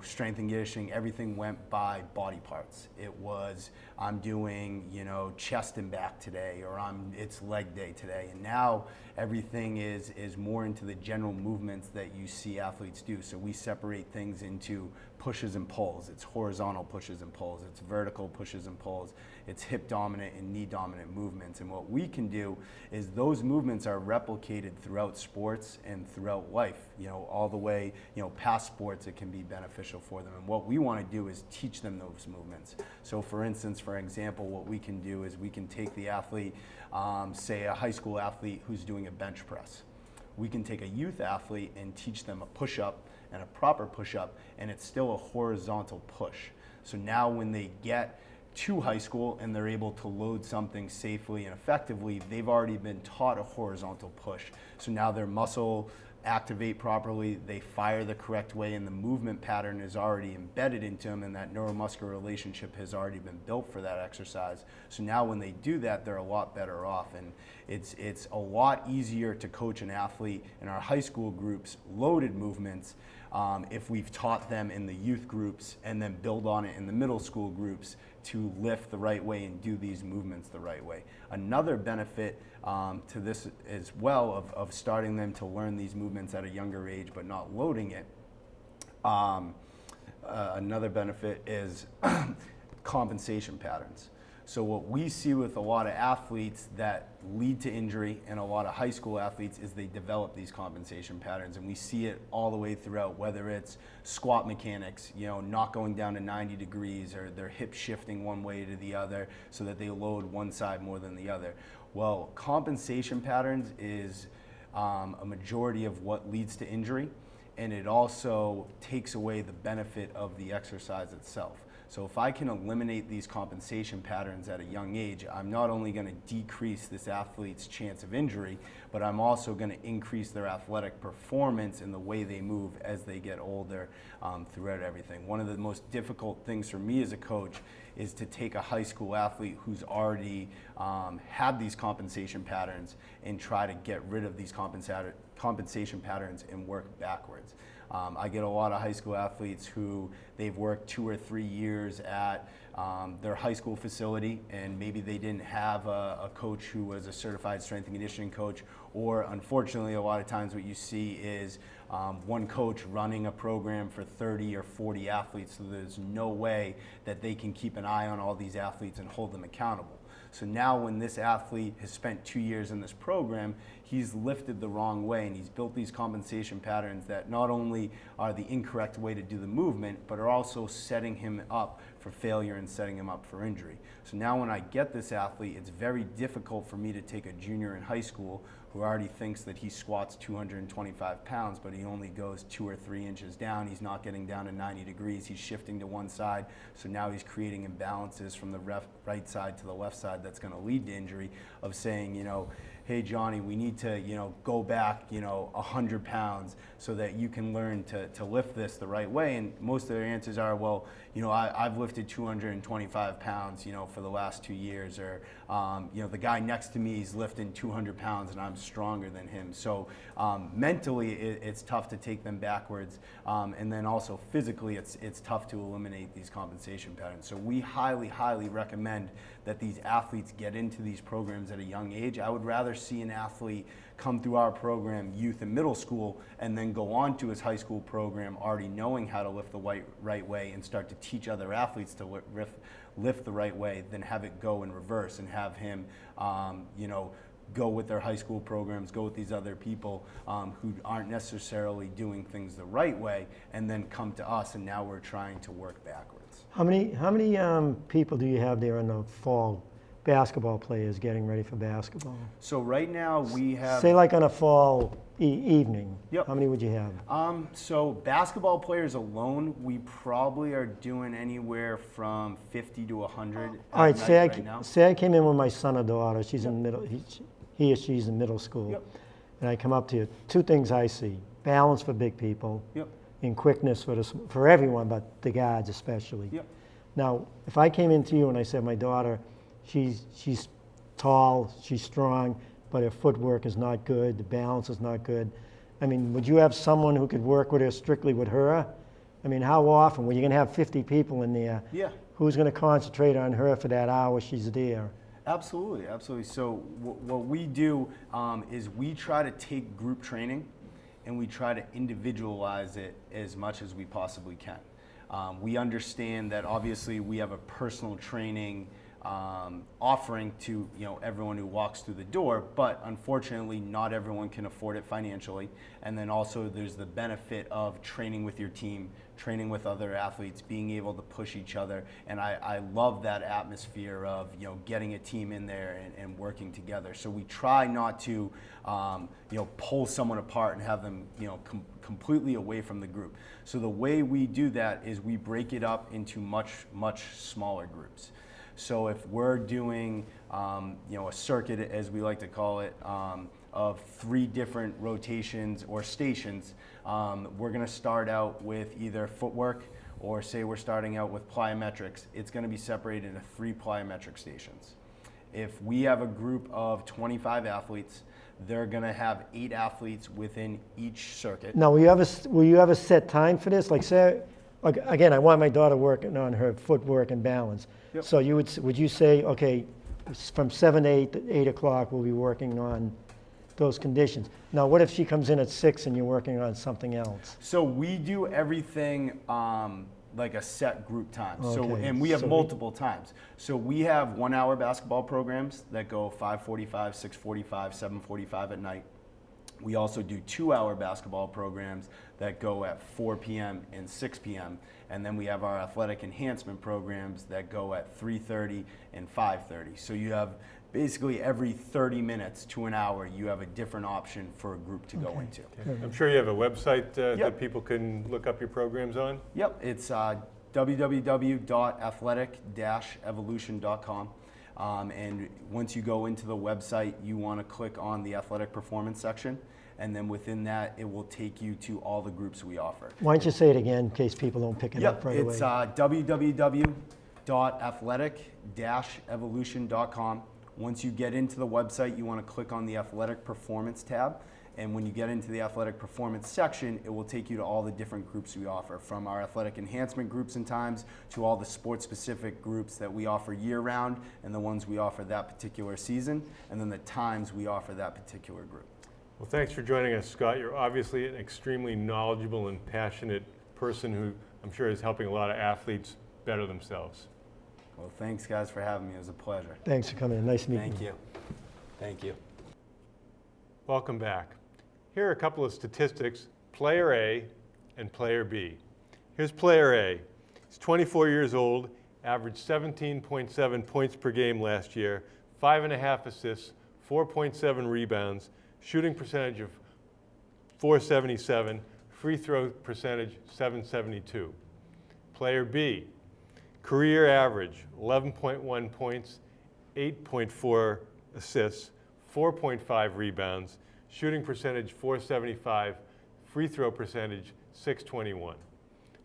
[SPEAKER 4] strength and conditioning, everything went by body parts. It was, I'm doing, chest and back today, or it's leg day today. And now everything is more into the general movements that you see athletes do. So we separate things into pushes and pulls. It's horizontal pushes and pulls. It's vertical pushes and pulls. It's hip dominant and knee dominant movements. And what we can do is those movements are replicated throughout sports and throughout life, all the way, past sports, it can be beneficial for them. And what we want to do is teach them those movements. So for instance, for example, what we can do is we can take the athlete, say a high school athlete who's doing a bench press. We can take a youth athlete and teach them a push-up and a proper push-up, and it's still a horizontal push. So now when they get to high school and they're able to load something safely and effectively, they've already been taught a horizontal push. So now their muscle activate properly, they fire the correct way, and the movement pattern is already embedded into them, and that neuromuscular relationship has already been built for that exercise. So now when they do that, they're a lot better off, and it's a lot easier to coach an athlete in our high school groups loaded movements if we've taught them in the youth groups and then build on it in the middle school groups to lift the right way and do these movements the right way. Another benefit to this as well of starting them to learn these movements at a younger age but not loading it, another benefit is compensation patterns. So what we see with a lot of athletes that lead to injury and a lot of high school athletes is they develop these compensation patterns, and we see it all the way throughout, whether it's squat mechanics, not going down to 90 degrees, or their hip shifting one way to the other so that they load one side more than the other. Well, compensation patterns is a majority of what leads to injury, and it also takes away the benefit of the exercise itself. So if I can eliminate these compensation patterns at a young age, I'm not only going to decrease this athlete's chance of injury, but I'm also going to increase their athletic performance in the way they move as they get older throughout everything. One of the most difficult things for me as a coach is to take a high school athlete who's already had these compensation patterns and try to get rid of these compensation patterns and work backwards. I get a lot of high school athletes who they've worked 2 or 3 years at their high school facility, and maybe they didn't have a coach who was a certified strength and conditioning coach, or unfortunately a lot of times what you see is one coach running a program for 30 or 40 athletes, so there's no way that they can keep an eye on all these athletes and hold them accountable. So now when this athlete has spent 2 years in this program, he's lifted the wrong way, and he's built these compensation patterns that not only are the incorrect way to do the movement, but are also setting him up for failure and setting him up for injury. So now when I get this athlete, it's very difficult for me to take a junior in high school who already thinks that he squats 225 pounds, but he only goes 2 or 3 inches down. He's not getting down to 90 degrees. He's shifting to one side. So now he's creating imbalances from the right side to the left side that's going to lead to injury, of saying, hey, Johnny, we need to, go back, 100 pounds so that you can learn to lift this the right way. And most of their answers are, well, I've lifted 225 pounds, for the last 2 years, or, the guy next to me is lifting 200 pounds and I'm stronger than him. So mentally, it's tough to take them backwards. And then also physically, it's tough to eliminate these compensation patterns. So we highly, highly recommend that these athletes get into these programs at a young age. I would rather see an athlete come through our program, youth and middle school, and then go on to his high school program already knowing how to lift the right way and start to teach other athletes to lift the right way, than have it go in reverse and have him, go with their high school programs, go with these other people who aren't necessarily doing things the right way, and then come to us, and now we're trying to work backwards.
[SPEAKER 1] How many people do you have there in the fall, basketball players getting ready for basketball?
[SPEAKER 4] So right now we have...
[SPEAKER 1] Say like on a fall evening.
[SPEAKER 4] Yep.
[SPEAKER 1] How many would you have?
[SPEAKER 4] So basketball players alone, we probably are doing anywhere from 50 to 100
[SPEAKER 1] All right,
[SPEAKER 4] now.
[SPEAKER 1] say I came in with my son or daughter. She's in middle. He or she's in middle school.
[SPEAKER 4] Yep.
[SPEAKER 1] And I come up to you. 2 things I see: balance for big people,
[SPEAKER 4] Yep.
[SPEAKER 1] and quickness for everyone, but the guards especially.
[SPEAKER 4] Yep.
[SPEAKER 1] Now, if I came into you and I said, my daughter, she's tall, she's strong, but her footwork is not good, the balance is not good. I mean, would you have someone who could work with her strictly with her? I mean, how often? Well, you're going to have 50 people in there.
[SPEAKER 4] Yeah.
[SPEAKER 1] Who's going to concentrate on her for that hour she's there?
[SPEAKER 4] Absolutely, absolutely. So what we do is we try to take group training and we try to individualize it as much as we possibly can. We understand that obviously we have a personal training offering to everyone who walks through the door, but unfortunately not everyone can afford it financially. And then also there's the benefit of training with your team, training with other athletes, being able to push each other. And I love that atmosphere of getting a team in there and working together. So we try not to pull someone apart and have them completely away from the group. So the way we do that is we break it up into much smaller groups. So if we're doing, a circuit, as we like to call it, of 3 different rotations or stations, we're going to start out with either footwork, or say we're starting out with plyometrics. It's going to be separated into 3 plyometric stations. If we have a group of 25 athletes, They're going to have 8 athletes within each circuit.
[SPEAKER 1] Now, will you have a set time for this? Like, say, like, again, I want my daughter working on her footwork and balance.
[SPEAKER 4] Yep.
[SPEAKER 1] So would you say, okay, from 7 to 8 o'clock, we'll be working on those conditions. Now, what if she comes in at 6 and you're working on something else?
[SPEAKER 4] So we do everything like a set group time. So,
[SPEAKER 1] Okay.
[SPEAKER 4] and we have
[SPEAKER 1] So
[SPEAKER 4] multiple times. So we have 1-hour basketball programs that go 5:45, 6:45, 7:45 at night. We also do 2-hour basketball programs that go at 4 p.m. and 6 p.m. And then we have our athletic enhancement programs that go at 3:30 and 5:30. So you have basically every 30 minutes to an hour, you have a different option for a group to go into.
[SPEAKER 2] I'm sure you have a website
[SPEAKER 4] Yep.
[SPEAKER 2] that people can look up your programs on.
[SPEAKER 4] Yep, it's www.athletic-evolution.com. And once you go into the website, you want to click on the athletic performance section. And then within that, it will take you to all the groups we offer.
[SPEAKER 1] Why don't you say it again in case people don't pick it up
[SPEAKER 4] Yep,
[SPEAKER 1] right
[SPEAKER 4] it's
[SPEAKER 1] away?
[SPEAKER 4] www.athletic-evolution.com. Once you get into the website, you want to click on the athletic performance tab. And when you get into the athletic performance section, it will take you to all the different groups we offer, from our athletic enhancement groups and times to all the sports-specific groups that we offer year-round and the ones we offer that particular season, and then the times we offer that particular group.
[SPEAKER 2] Well, thanks for joining us, Scott. You're obviously an extremely knowledgeable and passionate person who I'm sure is helping a lot of athletes better themselves.
[SPEAKER 4] Well, thanks, guys, for having me. It was a pleasure.
[SPEAKER 1] Thanks for coming in. Nice meeting
[SPEAKER 4] Thank you. Thank you.
[SPEAKER 2] Welcome back. Here are a couple of statistics, player A and player B. Here's player A. He's 24 years old, averaged 17.7 points per game last year, 5.5 assists, 4.7 rebounds, shooting percentage of .477, free throw percentage .772. Player B, career average 11.1 points, 8.4 assists, 4.5 rebounds, shooting percentage .475, free throw percentage .621.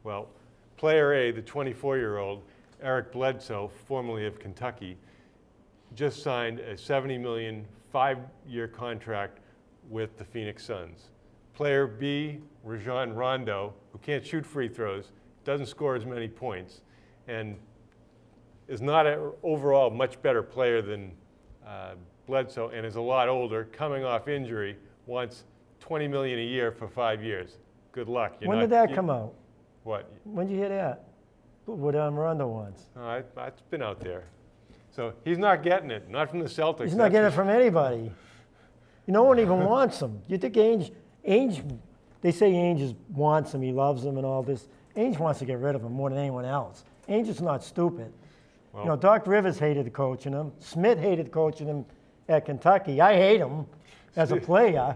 [SPEAKER 2] Well, player A, the 24-year-old, Eric Bledsoe, formerly of Kentucky, just signed a $70 million 5-year contract with the Phoenix Suns. Player B, Rajon Rondo, who can't shoot free throws, doesn't score as many points, and is not an overall much better player than Bledsoe, and is a lot older, coming off injury, wants $20 million a year for 5 years. Good luck.
[SPEAKER 1] When did that come out?
[SPEAKER 2] What?
[SPEAKER 1] When did you hear that? What Rondo wants?
[SPEAKER 2] It's been out there. So he's not getting it, not from the Celtics.
[SPEAKER 1] He's not getting it from anybody. No one even wants him. You think Ainge, they say Ainge wants him, he loves him and all this. Ainge wants to get rid of him more than anyone else. Ainge is not stupid.
[SPEAKER 2] Well,
[SPEAKER 1] Doc Rivers hated coaching him. Smith hated coaching him at Kentucky. I hate him as a player.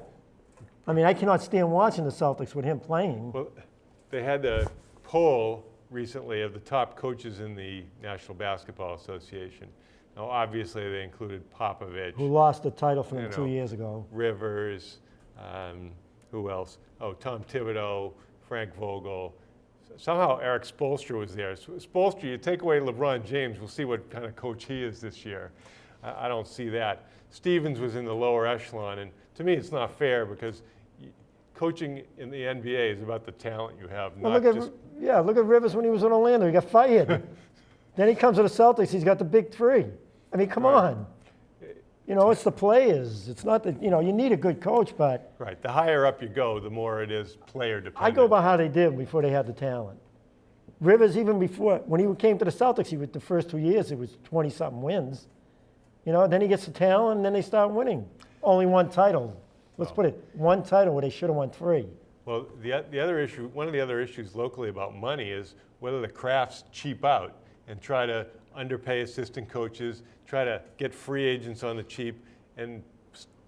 [SPEAKER 1] I mean, I cannot stand watching the Celtics with him playing.
[SPEAKER 2] Well, they had a poll recently of the top coaches in the National Basketball Association. Now, obviously, they included Popovich,
[SPEAKER 1] Who lost the title from him 2 years ago.
[SPEAKER 2] Rivers, who else? Oh, Tom Thibodeau, Frank Vogel. Somehow Eric Spoelstra was there. Spoelstra, you take away LeBron James, we'll see what kind of coach he is this year. I don't see that. Stevens was in the lower echelon, and to me it's not fair because coaching in the NBA is about the talent you have,
[SPEAKER 1] Well,
[SPEAKER 2] not
[SPEAKER 1] look
[SPEAKER 2] just...
[SPEAKER 1] at Rivers when he was in Orlando. He got fired. Then he comes to the Celtics. He's got the big three. I mean, come on. It's the players. It's not that, you need a good coach, but
[SPEAKER 2] Right, the higher up you go, the more it is player dependent.
[SPEAKER 1] I go by how they did before they had the talent. Rivers, even before, when he came to the Celtics, the first 2 years, it was 20-something wins. Then he gets the talent, and then they start winning. Only one title. Let's put it, one title where they should have won 3.
[SPEAKER 2] Well, the other issue, one of the other issues locally about money is whether the Crafts cheap out and try to underpay assistant coaches, try to get free agents on the cheap, and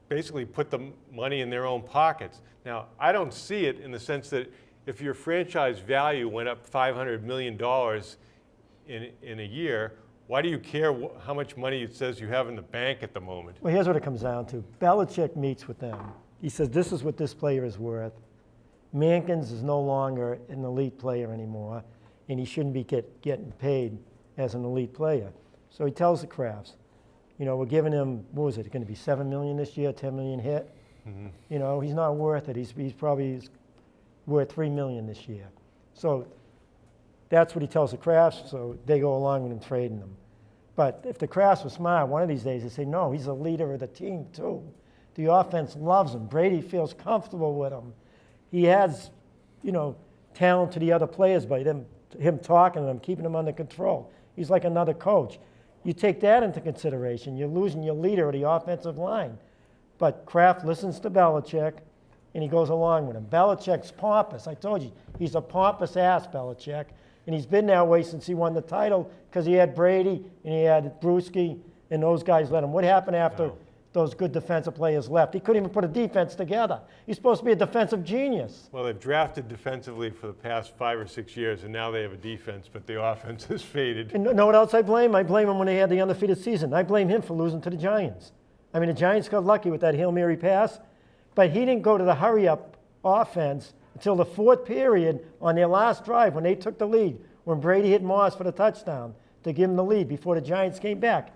[SPEAKER 2] basically put the money in their own pockets. Now, I don't see it in the sense that if your franchise value went up $500 million in a year, why do you care how much money it says you have in the bank at the moment?
[SPEAKER 1] Well, here's what it comes down to. Belichick meets with them. He says, this is what this player is worth. Mankins is no longer an elite player anymore, and he shouldn't be getting paid as an elite player. So he tells the Crafts, You know, we're giving him, what was it, going to be $7 million this year, $10 million hit?
[SPEAKER 2] Mm-hmm.
[SPEAKER 1] You know, he's not worth it. He's probably worth $3 million this year. So that's what he tells the Crafts, so they go along with him trading him. But if the Crafts were smart, one of these days they say, no, he's the leader of the team too. The offense loves him. Brady feels comfortable with him. He has, you know, talent to the other players by him talking to them, keeping them under control. He's like another coach. You take that into consideration, you're losing your leader of the offensive line. But Kraft listens to Belichick, and he goes along with him. Belichick's pompous. I told you, he's a pompous ass, Belichick. And he's been that way since he won the title because he had Brady and he had Bruschi, and those guys let him. What happened after those good defensive players left? He couldn't even put a defense together. He's supposed to be a defensive genius.
[SPEAKER 2] Well, they've drafted defensively for the past 5 or 6 years, and now they have a defense, but the offense has faded.
[SPEAKER 1] And know what else I blame? I blame him when they had the undefeated season. I blame him for losing to the Giants. I mean, the Giants got lucky with that Hail Mary pass, but he didn't go to the hurry-up offense until the fourth period on their last drive when they took the lead, when Brady hit Moss for the touchdown to give him the lead before the Giants came back.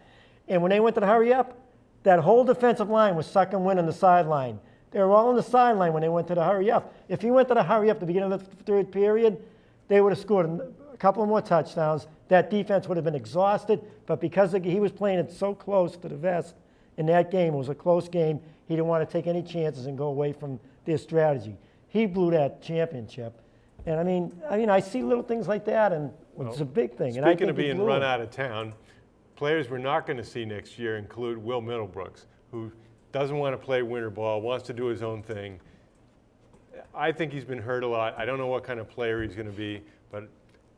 [SPEAKER 1] And when they went to the hurry-up, that whole defensive line was sucking wind on the sideline. They were all on the sideline when they went to the hurry-up. If he went to the hurry-up at the beginning of the third period, they would have scored a couple more touchdowns. That defense would have been exhausted, but because he was playing it so close to the vest in that game, it was a close game, he didn't want to take any chances and go away from their strategy. He blew that championship. And I mean, I see little things like that, and it's a big thing. And I
[SPEAKER 2] Speaking
[SPEAKER 1] think
[SPEAKER 2] of
[SPEAKER 1] he
[SPEAKER 2] being
[SPEAKER 1] blew
[SPEAKER 2] run
[SPEAKER 1] it.
[SPEAKER 2] out of town, players we're not going to see next year include Will Middlebrooks, who doesn't want to play winter ball, wants to do his own thing. I think he's been hurt a lot. I don't know what kind of player he's going to be, but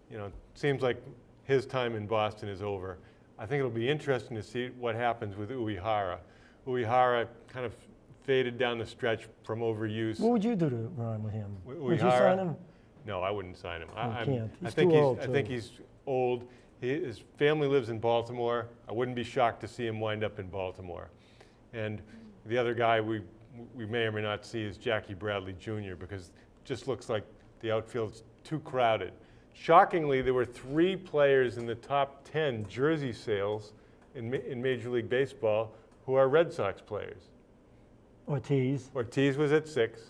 [SPEAKER 2] you know, it seems like his time in Boston is over. I think it'll be interesting to see what happens with Uehara. Uehara kind of faded down the stretch from overuse.
[SPEAKER 1] What would you do to Ron with him? Would you
[SPEAKER 2] Uehara?
[SPEAKER 1] sign him?
[SPEAKER 2] No, I wouldn't sign him.
[SPEAKER 1] can't. He's
[SPEAKER 2] I think
[SPEAKER 1] too old,
[SPEAKER 2] I think
[SPEAKER 1] too.
[SPEAKER 2] he's old. His family lives in Baltimore. I wouldn't be shocked to see him wind up in Baltimore. And the other guy we may or may not see is Jackie Bradley Jr. because it just looks like the outfield's too crowded. Shockingly, there were 3 players in the top 10 jersey sales in Major League Baseball who are Red Sox players.
[SPEAKER 1] Ortiz.
[SPEAKER 2] Ortiz was at 6.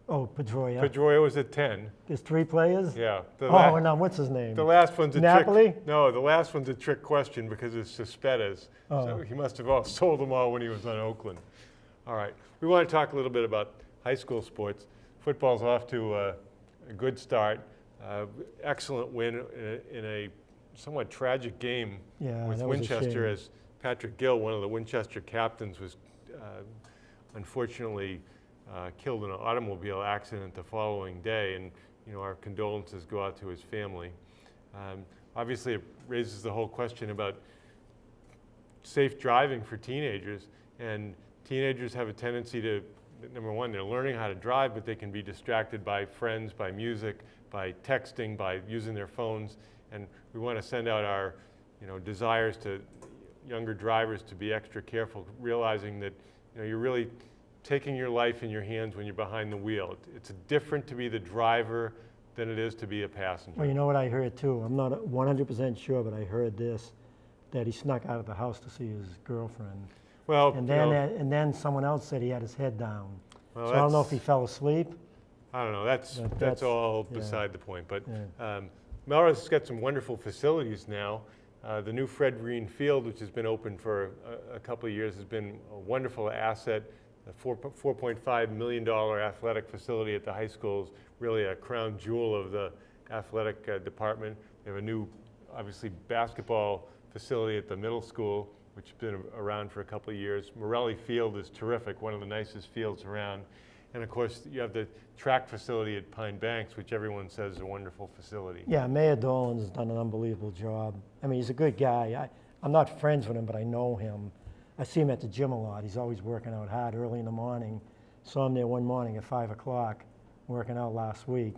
[SPEAKER 1] Oh, Pedroia.
[SPEAKER 2] Pedroia was at 10.
[SPEAKER 1] There's 3 players?
[SPEAKER 2] Yeah.
[SPEAKER 1] Oh, no, what's his name?
[SPEAKER 2] The last one's a
[SPEAKER 1] Napoli?
[SPEAKER 2] trick. No, the last one's a trick question because it's Cespedes. So he must have sold them all when he was on Oakland. All right. We want to talk a little bit about high school sports. Football's off to a good start. Excellent win in a somewhat tragic game
[SPEAKER 1] Yeah,
[SPEAKER 2] with
[SPEAKER 1] that was a
[SPEAKER 2] Winchester,
[SPEAKER 1] shame.
[SPEAKER 2] as Patrick Gill, one of the Winchester captains, was unfortunately killed in an automobile accident the following day, and you know, our condolences go out to his family. Obviously, it raises the whole question about safe driving for teenagers, and teenagers have a tendency to, number one, they're learning how to drive, but they can be distracted by friends, by music, by texting, by using their phones, and we want to send out our, you know, desires to younger drivers to be extra careful, realizing that, you know, you're really taking your life in your hands when you're behind the wheel. It's different to be the driver than it is to be a passenger.
[SPEAKER 1] Well, you know what I heard too? I'm not 100% sure, but I heard this, that he snuck out of the house to see his girlfriend.
[SPEAKER 2] Well,
[SPEAKER 1] And
[SPEAKER 2] you
[SPEAKER 1] then,
[SPEAKER 2] know,
[SPEAKER 1] and then someone else said he had his head down.
[SPEAKER 2] well,
[SPEAKER 1] So I don't know if
[SPEAKER 2] that's-
[SPEAKER 1] he fell asleep.
[SPEAKER 2] I don't know. That's
[SPEAKER 1] that's-
[SPEAKER 2] all
[SPEAKER 1] yeah.
[SPEAKER 2] beside the point. But
[SPEAKER 1] Yeah.
[SPEAKER 2] Melrose has got some wonderful facilities now. The new Fred Green Field, which has been open for a couple of years, has been a wonderful asset. The $4.5 million athletic facility at the high school is really a crown jewel of the athletic department. They have a new, obviously, basketball facility at the middle school, which has been around for a couple of years. Morelli Field is terrific, one of the nicest fields around. And of course, you have the track facility at Pine Banks, which everyone says is a wonderful facility.
[SPEAKER 1] Yeah, Mayor Dolan has done an unbelievable job. I mean, he's a good guy. I'm not friends with him, but I know him. I see him at the gym a lot. He's always working out hard early in the morning. Saw him there one morning at 5 o'clock, working out last week.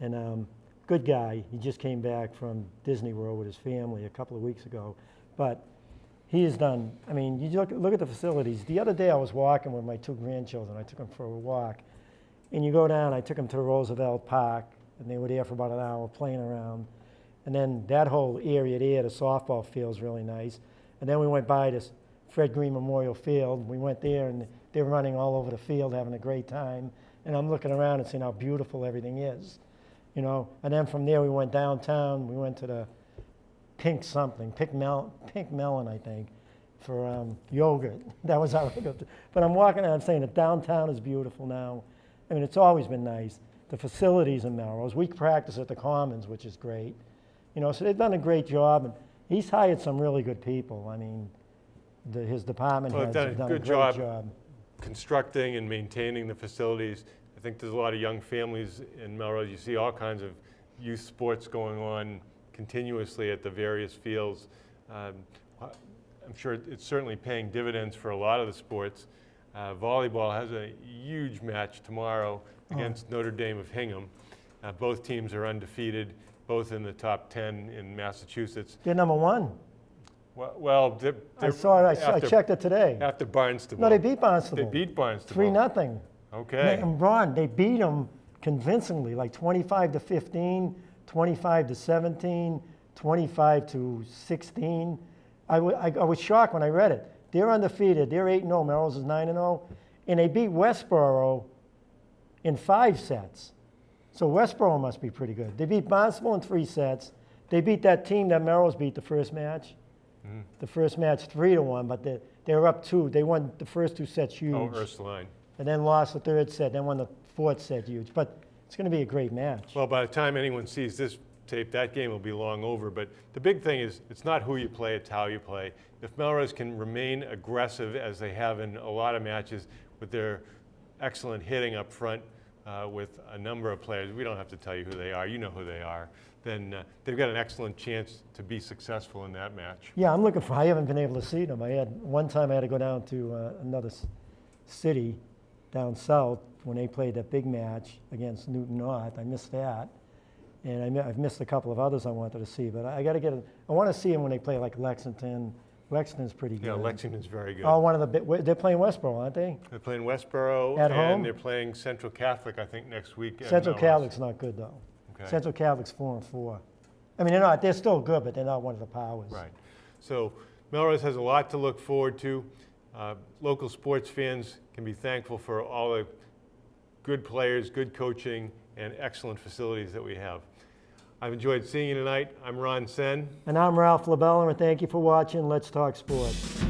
[SPEAKER 1] And good guy. He just came back from Disney World with his family a couple of weeks ago. But he has done, I mean, you look at the facilities. The other day I was walking with my 2 grandchildren. I took them for a walk. And you go down, I took them to Roosevelt Park, and they were there for about an hour playing around. And then that whole area there, the softball field's really nice. And then we went by this Fred Green Memorial Field. We went there, and they're running all over the field, having a great time. And I'm looking around and seeing how beautiful everything is, you know. And then from there, we went downtown. We went to the Pink Melon, I think, for yogurt. That was our But I'm walking around saying that downtown is beautiful now. I mean, it's always been nice. The facilities in Melrose. We practice at the Commons, which is great. You know, so they've done a great job, and he's hired some really good people. I mean, his department heads have done a great job
[SPEAKER 2] constructing and maintaining the facilities. I think there's a lot of young families in Melrose. You see all kinds of youth sports going on continuously at the various fields. I'm sure it's certainly paying dividends for a lot of the sports. Volleyball has a huge match tomorrow against Notre Dame of Hingham. Both teams are undefeated, both in the top 10 in Massachusetts.
[SPEAKER 1] They're number one.
[SPEAKER 2] Well,
[SPEAKER 1] I saw it. I checked it today.
[SPEAKER 2] After Barnstable.
[SPEAKER 1] No, they beat Barnstable.
[SPEAKER 2] They beat Barnstable.
[SPEAKER 1] 3-0.
[SPEAKER 2] Okay.
[SPEAKER 1] And Ron, they beat them convincingly, like 25-15, 25-17, 25-16. I was shocked when I read it. They're undefeated. They're 8-0. Melrose is 9-0. And they beat Westboro in 5 sets. So Westboro must be pretty good. They beat Barnstable in 3 sets. They beat that team that Melrose beat the first match. The first match 3-1, but they were up 2. They won the first 2 sets huge.
[SPEAKER 2] Oh, Ursuline.
[SPEAKER 1] And then lost the 3rd set, then won the 4th set huge. But it's going to be a great match.
[SPEAKER 2] Well, by the time anyone sees this tape, that game will be long over. But the big thing is, it's not who you play, it's how you play. If Melrose can remain aggressive as they have in a lot of matches with their excellent hitting up front with a number of players, we don't have to tell you who they are, you know who they are, then they've got an excellent chance to be successful in that match.
[SPEAKER 1] Yeah, I'm looking for, I haven't been able to see them. One time I had to go down to another city down south when they played that big match against Newton North. I missed that. And I've missed a couple of others I wanted to see, but I got to get it. I want to see them when they play like Lexington. Lexington's pretty good.
[SPEAKER 2] Yeah, Lexington's very good.
[SPEAKER 1] Oh, they're playing Westboro, aren't they?
[SPEAKER 2] They're playing Westboro,
[SPEAKER 1] At home?
[SPEAKER 2] and they're playing Central Catholic, I think, next week.
[SPEAKER 1] Central Catholic's not good, though.
[SPEAKER 2] Okay.
[SPEAKER 1] Central Catholic's 4-4. I mean, they're still good, but they're not one of the powers.
[SPEAKER 2] Right. So Melrose has a lot to look forward to. Local sports fans can be thankful for all the good players, good coaching, and excellent facilities that we have. I've enjoyed seeing you tonight. I'm Ron Sen.
[SPEAKER 1] And I'm Ralph LaBella, and thank you for watching Let's Talk Sports.